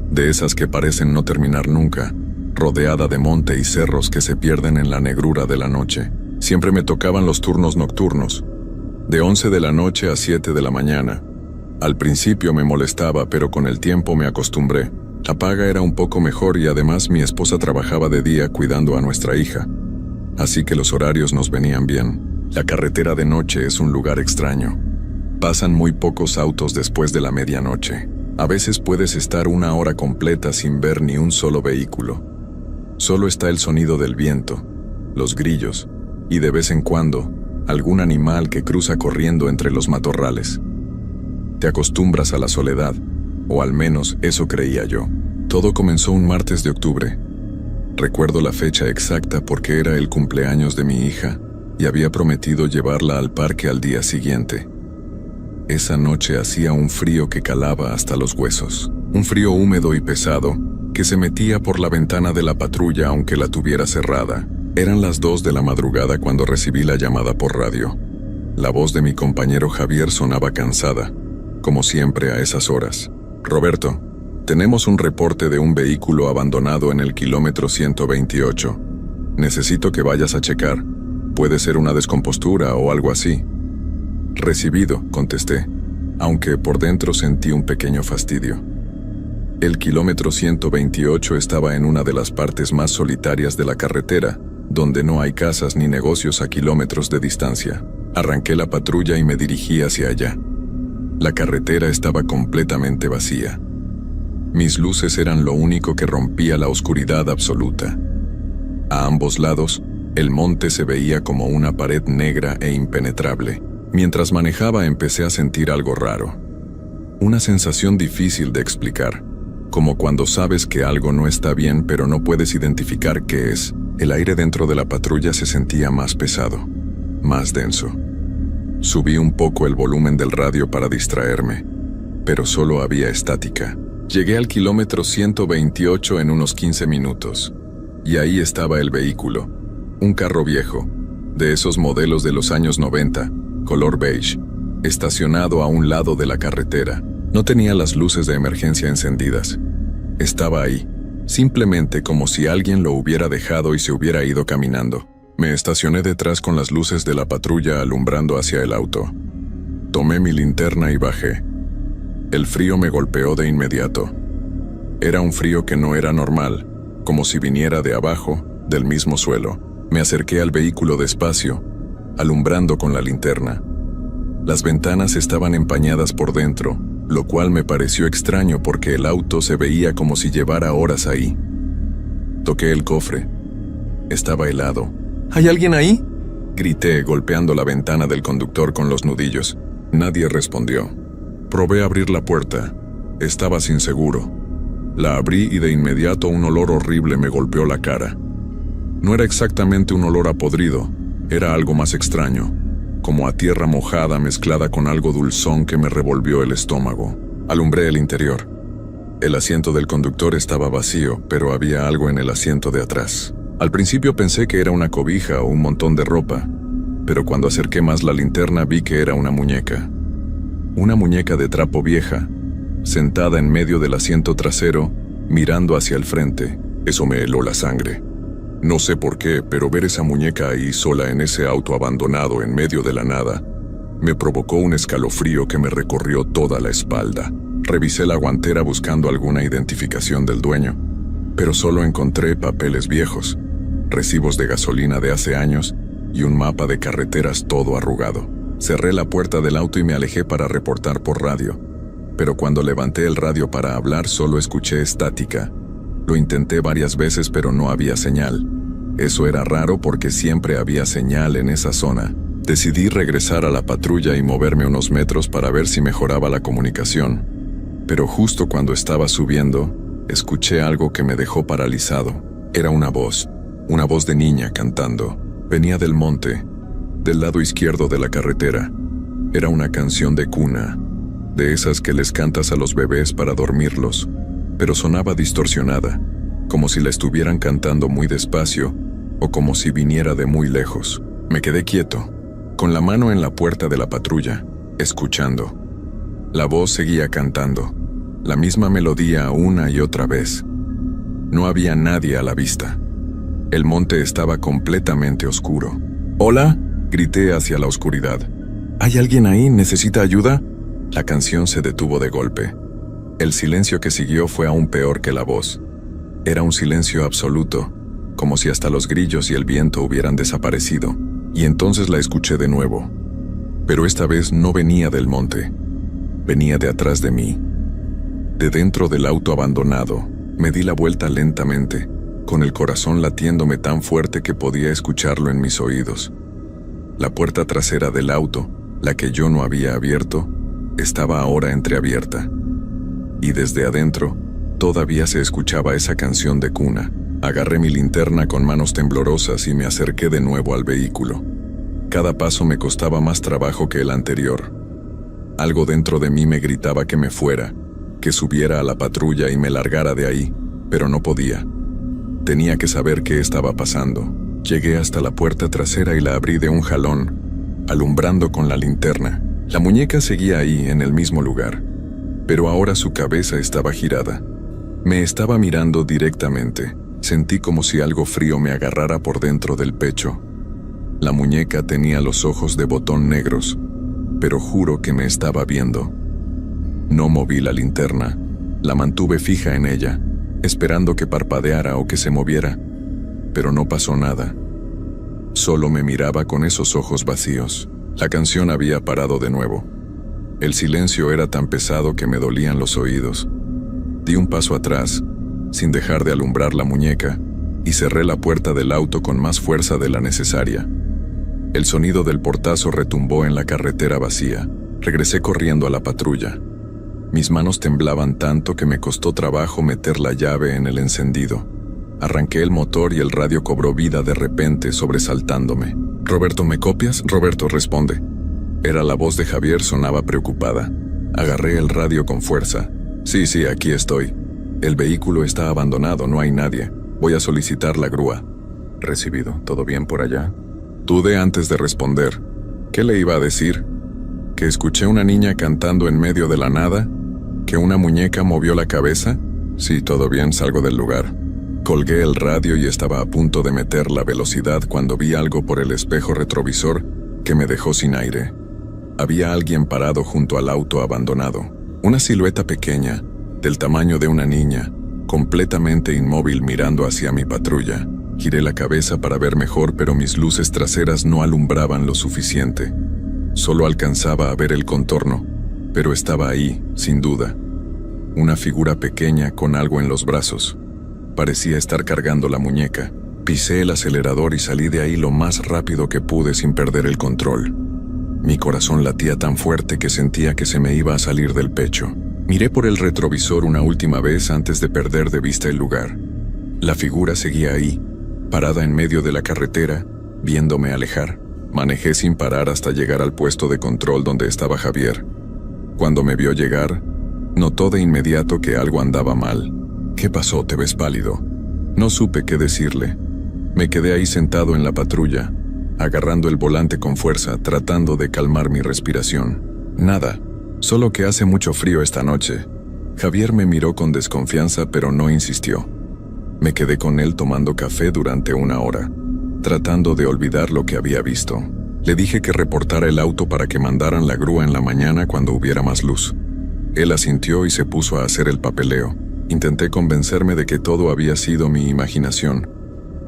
de esas que parecen no terminar nunca, rodeada de monte y cerros que se pierden en la negrura de la noche. Siempre me tocaban los turnos nocturnos, de 11 de la noche a 7 de la mañana. Al principio me molestaba, pero con el tiempo me acostumbré. La paga era un poco mejor y además mi esposa trabajaba de día cuidando a nuestra hija. Así que los horarios nos venían bien. La carretera de noche es un lugar extraño. Pasan muy pocos autos después de la medianoche. A veces puedes estar una hora completa sin ver ni un solo vehículo. Solo está el sonido del viento, los grillos y de vez en cuando algún animal que cruza corriendo entre los matorrales. Te acostumbras a la soledad, o al menos eso creía yo. Todo comenzó un martes de octubre. Recuerdo la fecha exacta porque era el cumpleaños de mi hija, y había prometido llevarla al parque al día siguiente. Esa noche hacía un frío que calaba hasta los huesos, un frío húmedo y pesado que se metía por la ventana de la patrulla aunque la tuviera cerrada. Eran las 2 de la madrugada cuando recibí la llamada por radio. La voz de mi compañero Javier sonaba cansada, como siempre a esas horas. Roberto, tenemos un reporte de un vehículo abandonado en el kilómetro 128. Necesito que vayas a checar. Puede ser una descompostura o algo así. Recibido, contesté, aunque por dentro sentí un pequeño fastidio. El kilómetro 128 estaba en una de las partes más solitarias de la carretera, donde no hay casas ni negocios a kilómetros de distancia. Arranqué la patrulla y me dirigí hacia allá. La carretera estaba completamente vacía. Mis luces eran lo único que rompía la oscuridad absoluta. A ambos lados, el monte se veía como una pared negra e impenetrable. Mientras manejaba empecé a sentir algo raro. Una sensación difícil de explicar, como cuando sabes que algo no está bien pero no puedes identificar qué es. El aire dentro de la patrulla se sentía más pesado, más denso. Subí un poco el volumen del radio para distraerme, pero solo había estática. Llegué al kilómetro 128 en unos 15 minutos, y ahí estaba el vehículo, un carro viejo, de esos modelos de los años 90, color beige, estacionado a un lado de la carretera. No tenía las luces de emergencia encendidas. Estaba ahí, simplemente como si alguien lo hubiera dejado y se hubiera ido caminando. Me estacioné detrás con las luces de la patrulla alumbrando hacia el auto. Tomé mi linterna y bajé. El frío me golpeó de inmediato. Era un frío que no era normal, como si viniera de abajo, del mismo suelo. Me acerqué al vehículo despacio, alumbrando con la linterna. Las ventanas estaban empañadas por dentro, lo cual me pareció extraño porque el auto se veía como si llevara horas ahí. Toqué el cofre. Estaba helado. ¿Hay alguien ahí?, grité, golpeando la ventana del conductor con los nudillos. Nadie respondió. Probé abrir la puerta. Estaba sin seguro. La abrí y de inmediato un olor horrible me golpeó la cara. No era exactamente un olor a podrido, era algo más extraño, como a tierra mojada mezclada con algo dulzón que me revolvió el estómago. Alumbré el interior. El asiento del conductor estaba vacío, pero había algo en el asiento de atrás. Al principio pensé que era una cobija o un montón de ropa, pero cuando acerqué más la linterna vi que era una muñeca. Una muñeca de trapo vieja, sentada en medio del asiento trasero, mirando hacia el frente. Eso me heló la sangre. No sé por qué, pero ver esa muñeca ahí sola en ese auto abandonado en medio de la nada, me provocó un escalofrío que me recorrió toda la espalda. Revisé la guantera buscando alguna identificación del dueño, pero solo encontré papeles viejos, recibos de gasolina de hace años y un mapa de carreteras todo arrugado. Cerré la puerta del auto y me alejé para reportar por radio, pero cuando levanté el radio para hablar solo escuché estática. Lo intenté varias veces pero no había señal. Eso era raro porque siempre había señal en esa zona. Decidí regresar a la patrulla y moverme unos metros para ver si mejoraba la comunicación. Pero justo cuando estaba subiendo, escuché algo que me dejó paralizado. Era una voz de niña cantando. Venía del monte, del lado izquierdo de la carretera. Era una canción de cuna, de esas que les cantas a los bebés para dormirlos, pero sonaba distorsionada, como si la estuvieran cantando muy despacio o como si viniera de muy lejos. Me quedé quieto, con la mano en la puerta de la patrulla, escuchando. La voz seguía cantando, la misma melodía una y otra vez. No había nadie a la vista. El monte estaba completamente oscuro. «¡Hola!», grité hacia la oscuridad. «¿Hay alguien ahí? ¿Necesita ayuda?». La canción se detuvo de golpe. El silencio que siguió fue aún peor que la voz. Era un silencio absoluto, como si hasta los grillos y el viento hubieran desaparecido. Y entonces la escuché de nuevo. Pero esta vez no venía del monte. Venía de atrás de mí. De dentro del auto abandonado, me di la vuelta lentamente, con el corazón latiéndome tan fuerte que podía escucharlo en mis oídos. La puerta trasera del auto, la que yo no había abierto, estaba ahora entreabierta. Y desde adentro, todavía se escuchaba esa canción de cuna. Agarré mi linterna con manos temblorosas y me acerqué de nuevo al vehículo. Cada paso me costaba más trabajo que el anterior. Algo dentro de mí me gritaba que me fuera, que subiera a la patrulla y me largara de ahí, pero no podía. Tenía que saber qué estaba pasando. Llegué hasta la puerta trasera y la abrí de un jalón, alumbrando con la linterna. La muñeca seguía ahí, en el mismo lugar, pero ahora su cabeza estaba girada. Me estaba mirando directamente. Sentí como si algo frío me agarrara por dentro del pecho. La muñeca tenía los ojos de botón negros, pero juro que me estaba viendo. No moví la linterna, la mantuve fija en ella, esperando que parpadeara o que se moviera, pero no pasó nada. Solo me miraba con esos ojos vacíos. La canción había parado de nuevo. El silencio era tan pesado que me dolían los oídos. Di un paso atrás, sin dejar de alumbrar la muñeca, y cerré la puerta del auto con más fuerza de la necesaria. El sonido del portazo retumbó en la carretera vacía. Regresé corriendo a la patrulla. Mis manos temblaban tanto que me costó trabajo meter la llave en el encendido. Arranqué el motor y el radio cobró vida de repente, sobresaltándome. «Roberto, ¿me copias?» «Roberto, responde». Era la voz de Javier, sonaba preocupada. Agarré el radio con fuerza. Sí, aquí estoy. El vehículo está abandonado, no hay nadie. Voy a solicitar la grúa. Recibido. ¿Todo bien por allá? Dudé antes de responder. ¿Qué le iba a decir? ¿Que escuché una niña cantando en medio de la nada? ¿Que una muñeca movió la cabeza? Sí, todo bien, salgo del lugar. Colgué el radio y estaba a punto de meter la velocidad cuando vi algo por el espejo retrovisor que me dejó sin aire. Había alguien parado junto al auto abandonado. Una silueta pequeña, del tamaño de una niña, completamente inmóvil mirando hacia mi patrulla. Giré la cabeza para ver mejor, pero mis luces traseras no alumbraban lo suficiente. Solo alcanzaba a ver el contorno, pero estaba ahí, sin duda. Una figura pequeña con algo en los brazos. Parecía estar cargando la muñeca. Pisé el acelerador y salí de ahí lo más rápido que pude sin perder el control. Mi corazón latía tan fuerte que sentía que se me iba a salir del pecho. Miré por el retrovisor una última vez antes de perder de vista el lugar. La figura seguía ahí, parada en medio de la carretera, viéndome alejar. Manejé sin parar hasta llegar al puesto de control donde estaba Javier. Cuando me vio llegar, notó de inmediato que algo andaba mal. «¿Qué pasó? Te ves pálido». No supe qué decirle. Me quedé ahí sentado en la patrulla, agarrando el volante con fuerza, tratando de calmar mi respiración. Nada, solo que hace mucho frío esta noche. Javier me miró con desconfianza, pero no insistió. Me quedé con él tomando café durante una hora, tratando de olvidar lo que había visto. Le dije que reportara el auto para que mandaran la grúa en la mañana cuando hubiera más luz. Él asintió y se puso a hacer el papeleo. Intenté convencerme de que todo había sido mi imaginación.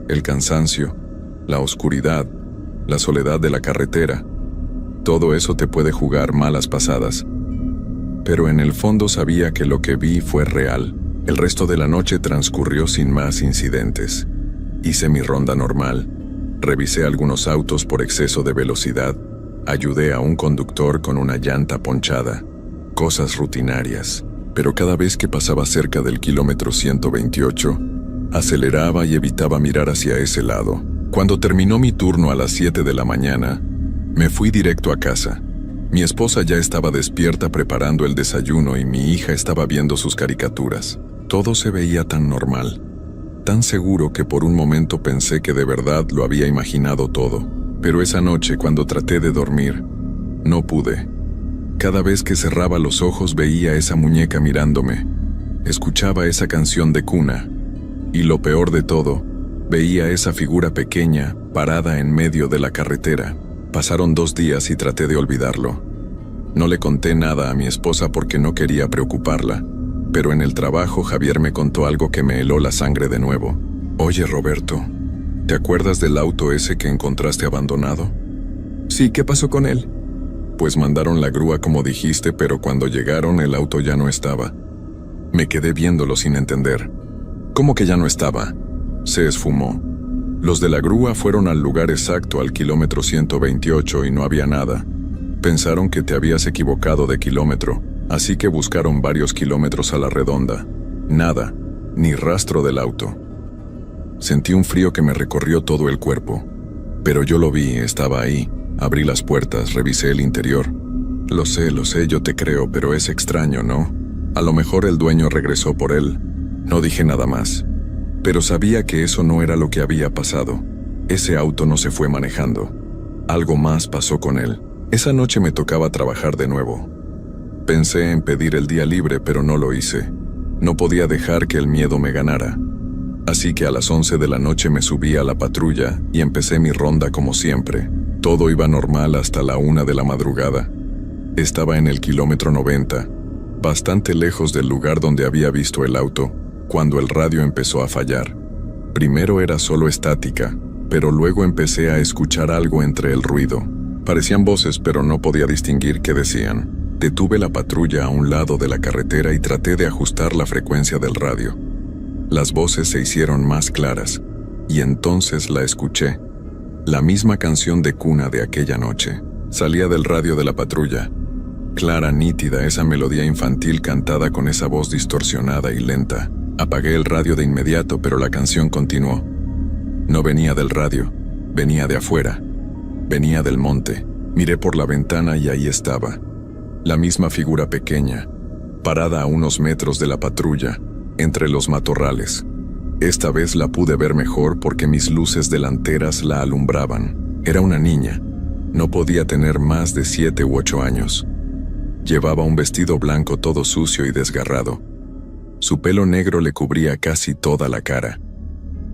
El cansancio, la oscuridad, la soledad de la carretera. Todo eso te puede jugar malas pasadas. Pero en el fondo sabía que lo que vi fue real. El resto de la noche transcurrió sin más incidentes. Hice mi ronda normal. Revisé algunos autos por exceso de velocidad. Ayudé a un conductor con una llanta ponchada. Cosas rutinarias. Pero cada vez que pasaba cerca del kilómetro 128, aceleraba y evitaba mirar hacia ese lado. Cuando terminó mi turno a las 7 de la mañana, me fui directo a casa. Mi esposa ya estaba despierta preparando el desayuno y mi hija estaba viendo sus caricaturas. Todo se veía tan normal, tan seguro que por un momento pensé que de verdad lo había imaginado todo. Pero esa noche, cuando traté de dormir, no pude. Cada vez que cerraba los ojos veía esa muñeca mirándome. Escuchaba esa canción de cuna. Y lo peor de todo, veía esa figura pequeña parada en medio de la carretera. Pasaron 2 días y traté de olvidarlo. No le conté nada a mi esposa porque no quería preocuparla, pero en el trabajo Javier me contó algo que me heló la sangre de nuevo. «Oye, Roberto, ¿te acuerdas del auto ese que encontraste abandonado?» «Sí, ¿qué pasó con él?» «Pues mandaron la grúa como dijiste, pero cuando llegaron el auto ya no estaba». Me quedé viéndolo sin entender. «¿Cómo que ya no estaba?» Se esfumó. Los de la grúa fueron al lugar exacto, al kilómetro 128, y no había nada. Pensaron que te habías equivocado de kilómetro, así que buscaron varios kilómetros a la redonda. Nada, ni rastro del auto. Sentí un frío que me recorrió todo el cuerpo. Pero yo lo vi, estaba ahí, Abrí las puertas, revisé el interior. Lo sé, yo te creo, pero es extraño, ¿no? A lo mejor el dueño regresó por él. No dije nada más. Pero sabía que eso no era lo que había pasado. Ese auto no se fue manejando. Algo más pasó con él. Esa noche me tocaba trabajar de nuevo. Pensé en pedir el día libre, pero no lo hice. No podía dejar que el miedo me ganara. Así que a las 11 de la noche me subí a la patrulla y empecé mi ronda como siempre. Todo iba normal hasta la 1 de la madrugada. Estaba en el kilómetro 90, bastante lejos del lugar donde había visto el auto, cuando el radio empezó a fallar. Primero era solo estática, pero luego empecé a escuchar algo entre el ruido. Parecían voces, pero no podía distinguir qué decían. Detuve la patrulla a un lado de la carretera y traté de ajustar la frecuencia del radio. Las voces se hicieron más claras, y entonces la escuché. La misma canción de cuna de aquella noche. Salía del radio de la patrulla. Clara, nítida, esa melodía infantil cantada con esa voz distorsionada y lenta. Apagué el radio de inmediato, pero la canción continuó. No venía del radio, venía de afuera. Venía del monte. Miré por la ventana y ahí estaba. La misma figura pequeña, parada a unos metros de la patrulla, entre los matorrales. Esta vez la pude ver mejor porque mis luces delanteras la alumbraban. Era una niña. No podía tener más de 7 u 8 años. Llevaba un vestido blanco todo sucio y desgarrado. Su pelo negro le cubría casi toda la cara,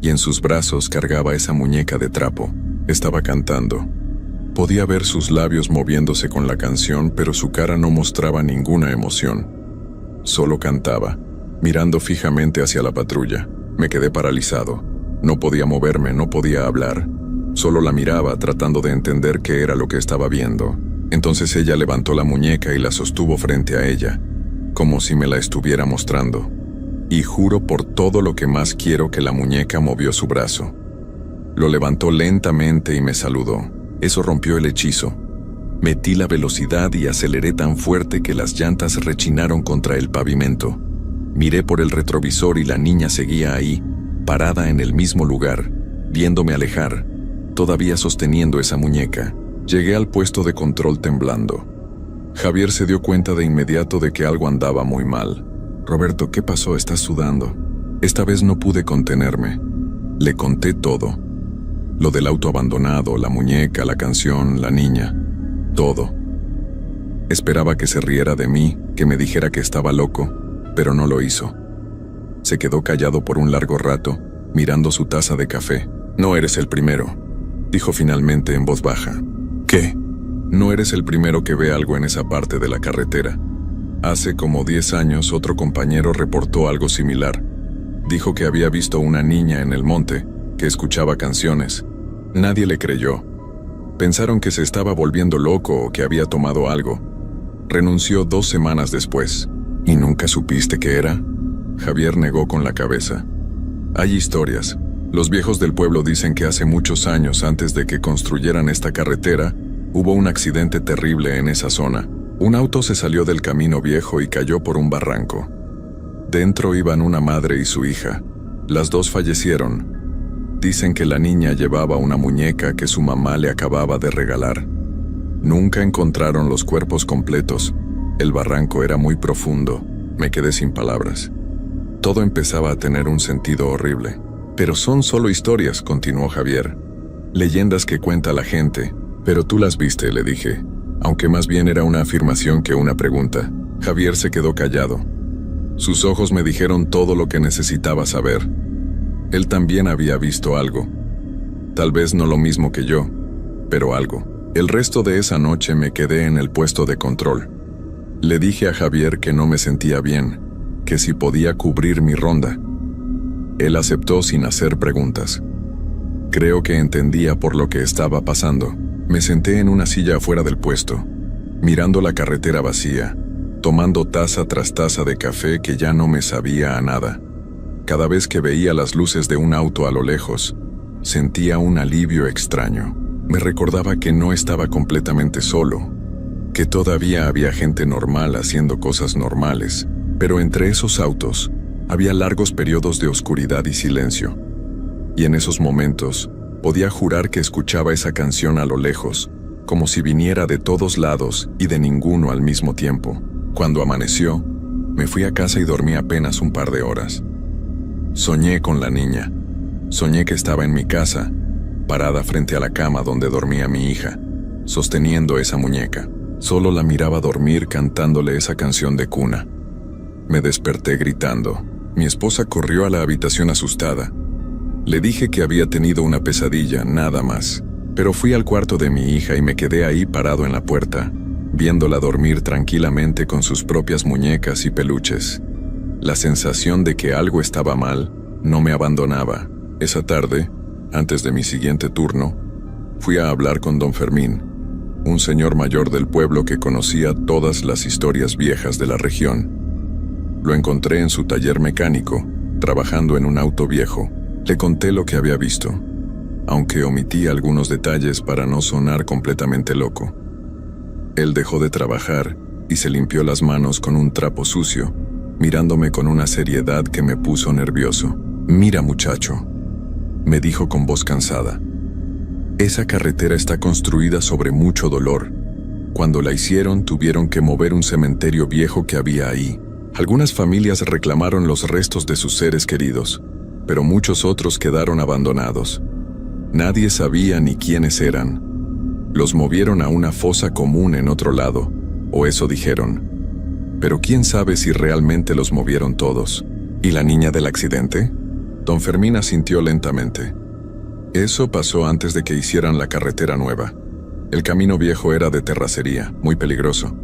y en sus brazos cargaba esa muñeca de trapo. Estaba cantando. Podía ver sus labios moviéndose con la canción, pero su cara no mostraba ninguna emoción. Solo cantaba, mirando fijamente hacia la patrulla. Me quedé paralizado. No podía moverme, no podía hablar. Solo la miraba tratando de entender qué era lo que estaba viendo. Entonces ella levantó la muñeca y la sostuvo frente a ella, como si me la estuviera mostrando. Y juro por todo lo que más quiero que la muñeca movió su brazo. Lo levantó lentamente y me saludó. Eso rompió el hechizo. Metí la velocidad y aceleré tan fuerte que las llantas rechinaron contra el pavimento. Miré por el retrovisor y la niña seguía ahí, parada en el mismo lugar, viéndome alejar, todavía sosteniendo esa muñeca. Llegué al puesto de control temblando. Javier se dio cuenta de inmediato de que algo andaba muy mal. «Roberto, ¿qué pasó? Estás sudando». Esta vez no pude contenerme. Le conté todo. Lo del auto abandonado, la muñeca, la canción, la niña. Todo. Esperaba que se riera de mí, que me dijera que estaba loco, pero no lo hizo. Se quedó callado por un largo rato, mirando su taza de café. «No eres el primero», dijo finalmente en voz baja. «¿Qué?» «No eres el primero que ve algo en esa parte de la carretera. Hace como 10 años otro compañero reportó algo similar. Dijo que había visto una niña en el monte, que escuchaba canciones. Nadie le creyó. Pensaron que se estaba volviendo loco o que había tomado algo. Renunció 2 semanas después». «¿Y nunca supiste qué era?» Javier negó con la cabeza. «Hay historias. Los viejos del pueblo dicen que hace muchos años, antes de que construyeran esta carretera, hubo un accidente terrible en esa zona. Un auto se salió del camino viejo y cayó por un barranco. Dentro iban una madre y su hija. Las dos fallecieron. Dicen que la niña llevaba una muñeca que su mamá le acababa de regalar. Nunca encontraron los cuerpos completos. El barranco era muy profundo. Me quedé sin palabras. Todo empezaba a tener un sentido horrible. «Pero son solo historias», continuó Javier. «Leyendas que cuenta la gente. Pero tú las viste», le dije. Aunque más bien era una afirmación que una pregunta. Javier se quedó callado. Sus ojos me dijeron todo lo que necesitaba saber. Él también había visto algo. Tal vez no lo mismo que yo, pero algo. El resto de esa noche me quedé en el puesto de control. Le dije a Javier que no me sentía bien, que si podía cubrir mi ronda. Él aceptó sin hacer preguntas. Creo que entendía por lo que estaba pasando. Me senté en una silla afuera del puesto, mirando la carretera vacía, tomando taza tras taza de café que ya no me sabía a nada. Cada vez que veía las luces de un auto a lo lejos, sentía un alivio extraño. Me recordaba que no estaba completamente solo, que todavía había gente normal haciendo cosas normales, pero entre esos autos había largos periodos de oscuridad y silencio. Y en esos momentos podía jurar que escuchaba esa canción a lo lejos, como si viniera de todos lados y de ninguno al mismo tiempo. Cuando amaneció, me fui a casa y dormí apenas un par de horas. Soñé con la niña. Soñé que estaba en mi casa, parada frente a la cama donde dormía mi hija, sosteniendo esa muñeca. Solo la miraba dormir cantándole esa canción de cuna. Me desperté gritando. Mi esposa corrió a la habitación asustada. Le dije que había tenido una pesadilla, nada más. Pero fui al cuarto de mi hija y me quedé ahí parado en la puerta, viéndola dormir tranquilamente con sus propias muñecas y peluches. La sensación de que algo estaba mal no me abandonaba. Esa tarde, antes de mi siguiente turno, fui a hablar con don Fermín, un señor mayor del pueblo que conocía todas las historias viejas de la región. Lo encontré en su taller mecánico, trabajando en un auto viejo. Le conté lo que había visto, aunque omití algunos detalles para no sonar completamente loco. Él dejó de trabajar y se limpió las manos con un trapo sucio, mirándome con una seriedad que me puso nervioso. «Mira, muchacho», me dijo con voz cansada. «Esa carretera está construida sobre mucho dolor. Cuando la hicieron, tuvieron que mover un cementerio viejo que había ahí. Algunas familias reclamaron los restos de sus seres queridos, pero muchos otros quedaron abandonados. Nadie sabía ni quiénes eran. Los movieron a una fosa común en otro lado, o eso dijeron. Pero quién sabe si realmente los movieron todos». «¿Y la niña del accidente?». Don Fermín asintió lentamente. «Eso pasó antes de que hicieran la carretera nueva. El camino viejo era de terracería, muy peligroso.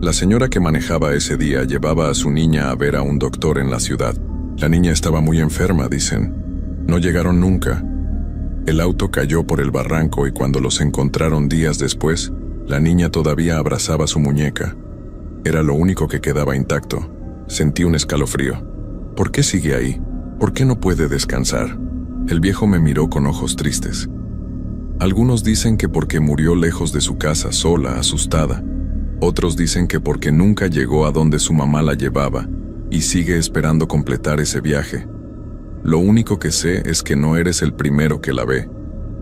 La señora que manejaba ese día llevaba a su niña a ver a un doctor en la ciudad. La niña estaba muy enferma, dicen. No llegaron nunca. El auto cayó por el barranco y cuando los encontraron días después, la niña todavía abrazaba su muñeca. Era lo único que quedaba intacto. Sentí un escalofrío. ¿Por qué sigue ahí? ¿Por qué no puede descansar?». El viejo me miró con ojos tristes. Algunos dicen que porque murió lejos de su casa, sola, asustada. Otros dicen que porque nunca llegó a donde su mamá la llevaba y sigue esperando completar ese viaje. Lo único que sé es que no eres el primero que la ve,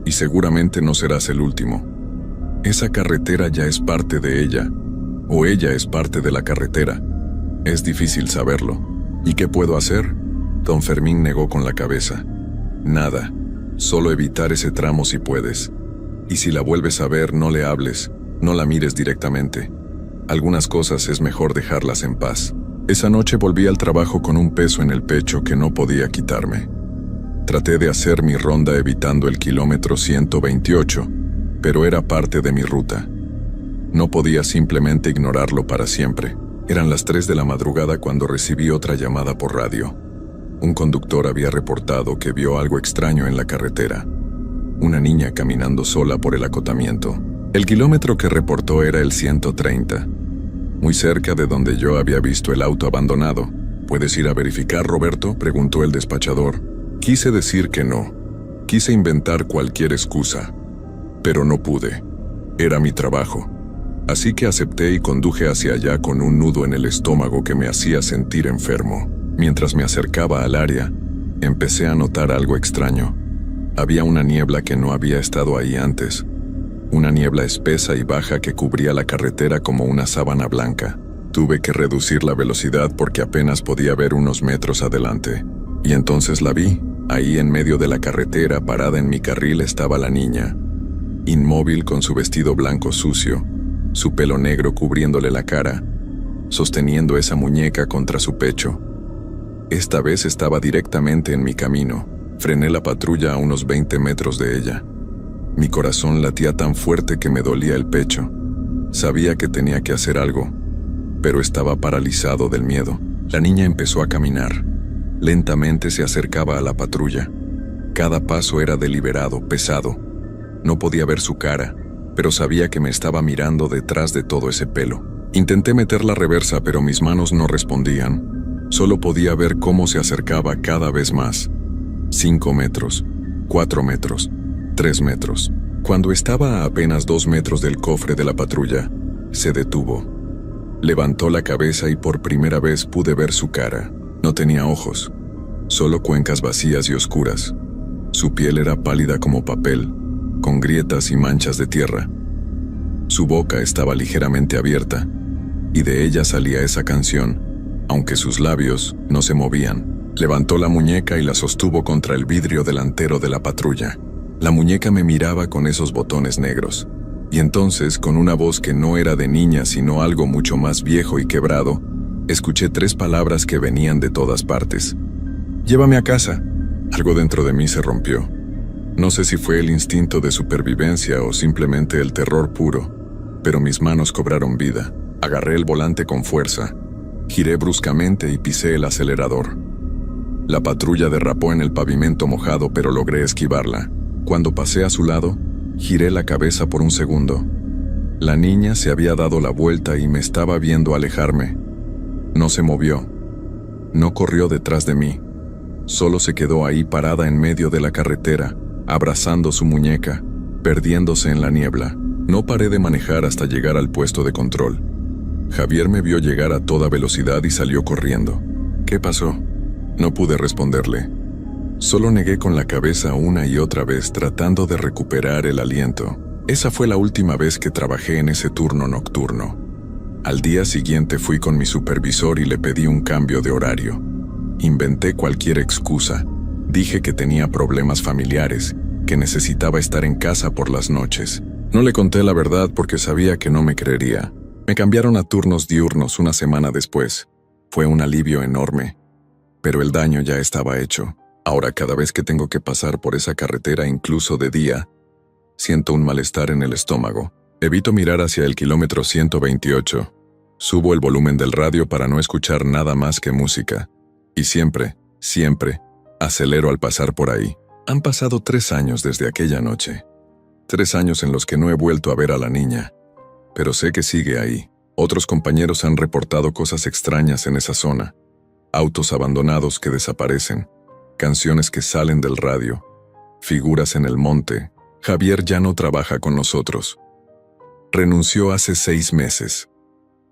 y seguramente no serás el último. Esa carretera ya es parte de ella, o ella es parte de la carretera. Es difícil saberlo. ¿Y qué puedo hacer?». Don Fermín negó con la cabeza. «Nada, solo evitar ese tramo si puedes. Y si la vuelves a ver, no le hables, no la mires directamente. Algunas cosas es mejor dejarlas en paz». Esa noche volví al trabajo con un peso en el pecho que no podía quitarme. Traté de hacer mi ronda evitando el kilómetro 128, pero era parte de mi ruta. No podía simplemente ignorarlo para siempre. Eran las 3 de la madrugada cuando recibí otra llamada por radio. Un conductor había reportado que vio algo extraño en la carretera. Una niña caminando sola por el acotamiento. El kilómetro que reportó era el 130, muy cerca de donde yo había visto el auto abandonado. «¿Puedes ir a verificar, Roberto?», preguntó el despachador. Quise decir que no. Quise inventar cualquier excusa, pero no pude. Era mi trabajo. Así que acepté y conduje hacia allá con un nudo en el estómago que me hacía sentir enfermo. Mientras me acercaba al área, empecé a notar algo extraño. Había una niebla que no había estado ahí antes. Una niebla espesa y baja que cubría la carretera como una sábana blanca. Tuve que reducir la velocidad porque apenas podía ver unos metros adelante. Y entonces la vi. Ahí en medio de la carretera, parada en mi carril, estaba la niña. Inmóvil con su vestido blanco sucio, su pelo negro cubriéndole la cara, sosteniendo esa muñeca contra su pecho. Esta vez estaba directamente en mi camino. Frené la patrulla a unos 20 metros de ella. Mi corazón latía tan fuerte que me dolía el pecho. Sabía que tenía que hacer algo, pero estaba paralizado del miedo. La niña empezó a caminar. Lentamente se acercaba a la patrulla. Cada paso era deliberado, pesado. No podía ver su cara, pero sabía que me estaba mirando detrás de todo ese pelo. Intenté meter la reversa, pero mis manos no respondían. Solo podía ver cómo se acercaba cada vez más. 5 metros, 4 metros, 3 metros. Cuando estaba a apenas 2 metros del cofre de la patrulla, se detuvo. Levantó la cabeza y por primera vez pude ver su cara. No tenía ojos, solo cuencas vacías y oscuras. Su piel era pálida como papel, con grietas y manchas de tierra. Su boca estaba ligeramente abierta, y de ella salía esa canción, aunque sus labios no se movían. Levantó la muñeca y la sostuvo contra el vidrio delantero de la patrulla. La muñeca me miraba con esos botones negros. Y entonces, con una voz que no era de niña sino algo mucho más viejo y quebrado, escuché 3 palabras que venían de todas partes. «Llévame a casa». Algo dentro de mí se rompió. No sé si fue el instinto de supervivencia o simplemente el terror puro, pero mis manos cobraron vida. Agarré el volante con fuerza, giré bruscamente y pisé el acelerador. La patrulla derrapó en el pavimento mojado, pero logré esquivarla. Cuando pasé a su lado, giré la cabeza por un segundo. La niña se había dado la vuelta y me estaba viendo alejarme. No se movió. No corrió detrás de mí. Solo se quedó ahí parada en medio de la carretera, abrazando su muñeca, perdiéndose en la niebla. No paré de manejar hasta llegar al puesto de control. Javier me vio llegar a toda velocidad y salió corriendo. ¿Qué pasó? No pude responderle. Solo negué con la cabeza una y otra vez, tratando de recuperar el aliento. Esa fue la última vez que trabajé en ese turno nocturno. Al día siguiente fui con mi supervisor y le pedí un cambio de horario. Inventé cualquier excusa. Dije que tenía problemas familiares, que necesitaba estar en casa por las noches. No le conté la verdad porque sabía que no me creería. Me cambiaron a turnos diurnos una semana después. Fue un alivio enorme. Pero el daño ya estaba hecho. Ahora cada vez que tengo que pasar por esa carretera, incluso de día, siento un malestar en el estómago. Evito mirar hacia el kilómetro 128. Subo el volumen del radio para no escuchar nada más que música. Y siempre, acelero al pasar por ahí. Han pasado 3 años desde aquella noche. 3 años en los que no he vuelto a ver a la niña. Pero sé que sigue ahí. Otros compañeros han reportado cosas extrañas en esa zona. Autos abandonados que desaparecen. Canciones que salen del radio, figuras en el monte. Javier ya no trabaja con nosotros. Renunció hace 6 meses.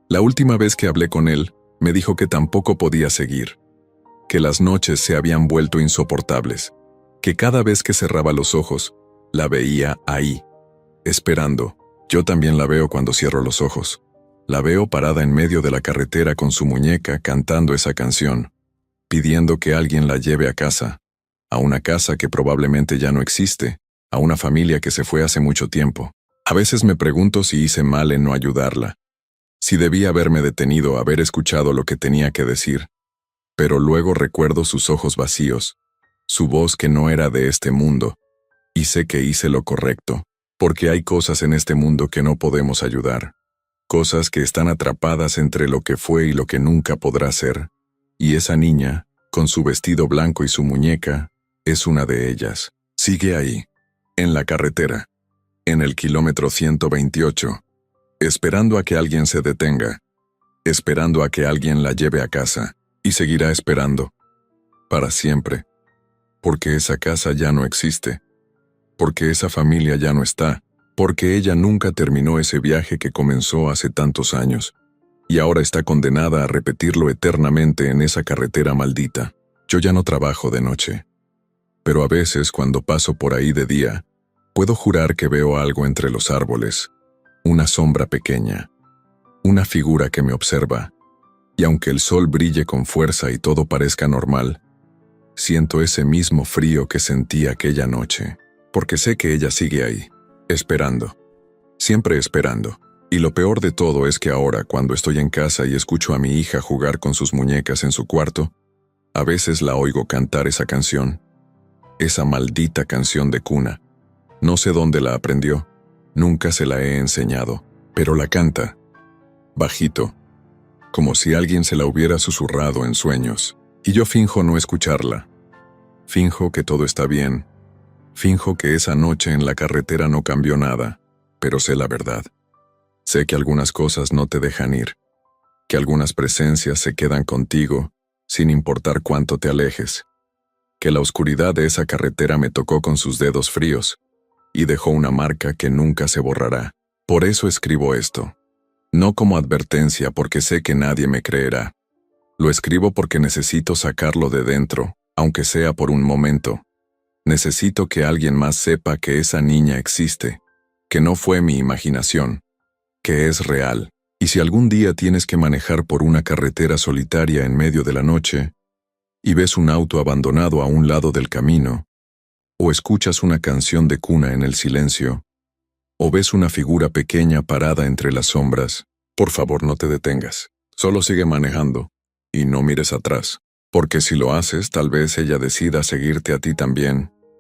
La última vez que hablé con él, me dijo que tampoco podía seguir, que las noches se habían vuelto insoportables, que cada vez que cerraba los ojos, la veía ahí, esperando. Yo también la veo cuando cierro los ojos. La veo parada en medio de la carretera con su muñeca cantando esa canción, pidiendo que alguien la lleve a casa, a una casa que probablemente ya no existe, a una familia que se fue hace mucho tiempo. A veces me pregunto si hice mal en no ayudarla, si debí haberme detenido, haber escuchado lo que tenía que decir, pero luego recuerdo sus ojos vacíos, su voz que no era de este mundo, y sé que hice lo correcto, porque hay cosas en este mundo que no podemos ayudar, cosas que están atrapadas entre lo que fue y lo que nunca podrá ser. Y esa niña, con su vestido blanco y su muñeca, es una de ellas. Sigue ahí, en la carretera, en el kilómetro 128, esperando a que alguien se detenga, esperando a que alguien la lleve a casa, y seguirá esperando, para siempre, porque esa casa ya no existe, porque esa familia ya no está, porque ella nunca terminó ese viaje que comenzó hace tantos años. Y ahora está condenada a repetirlo eternamente en esa carretera maldita. Yo ya no trabajo de noche. Pero a veces, cuando paso por ahí de día, puedo jurar que veo algo entre los árboles, una sombra pequeña, una figura que me observa, y aunque el sol brille con fuerza y todo parezca normal, siento ese mismo frío que sentí aquella noche, porque sé que ella sigue ahí, esperando, siempre esperando. Y lo peor de todo es que ahora, cuando estoy en casa y escucho a mi hija jugar con sus muñecas en su cuarto, a veces la oigo cantar esa canción, esa maldita canción de cuna. No sé dónde la aprendió, nunca se la he enseñado, pero la canta, bajito, como si alguien se la hubiera susurrado en sueños, y yo finjo no escucharla. Finjo que todo está bien, finjo que esa noche en la carretera no cambió nada, pero sé la verdad. Sé que algunas cosas no te dejan ir, que algunas presencias se quedan contigo sin importar cuánto te alejes, que la oscuridad de esa carretera me tocó con sus dedos fríos y dejó una marca que nunca se borrará. Por eso escribo esto, no como advertencia porque sé que nadie me creerá. Lo escribo porque necesito sacarlo de dentro, aunque sea por un momento. Necesito que alguien más sepa que esa niña existe, que no fue mi imaginación, que es real. Y si algún día tienes que manejar por una carretera solitaria en medio de la noche, y ves un auto abandonado a un lado del camino, o escuchas una canción de cuna en el silencio, o ves una figura pequeña parada entre las sombras, por favor no te detengas. Solo sigue manejando, y no mires atrás, porque si lo haces tal vez ella decida seguirte a ti también,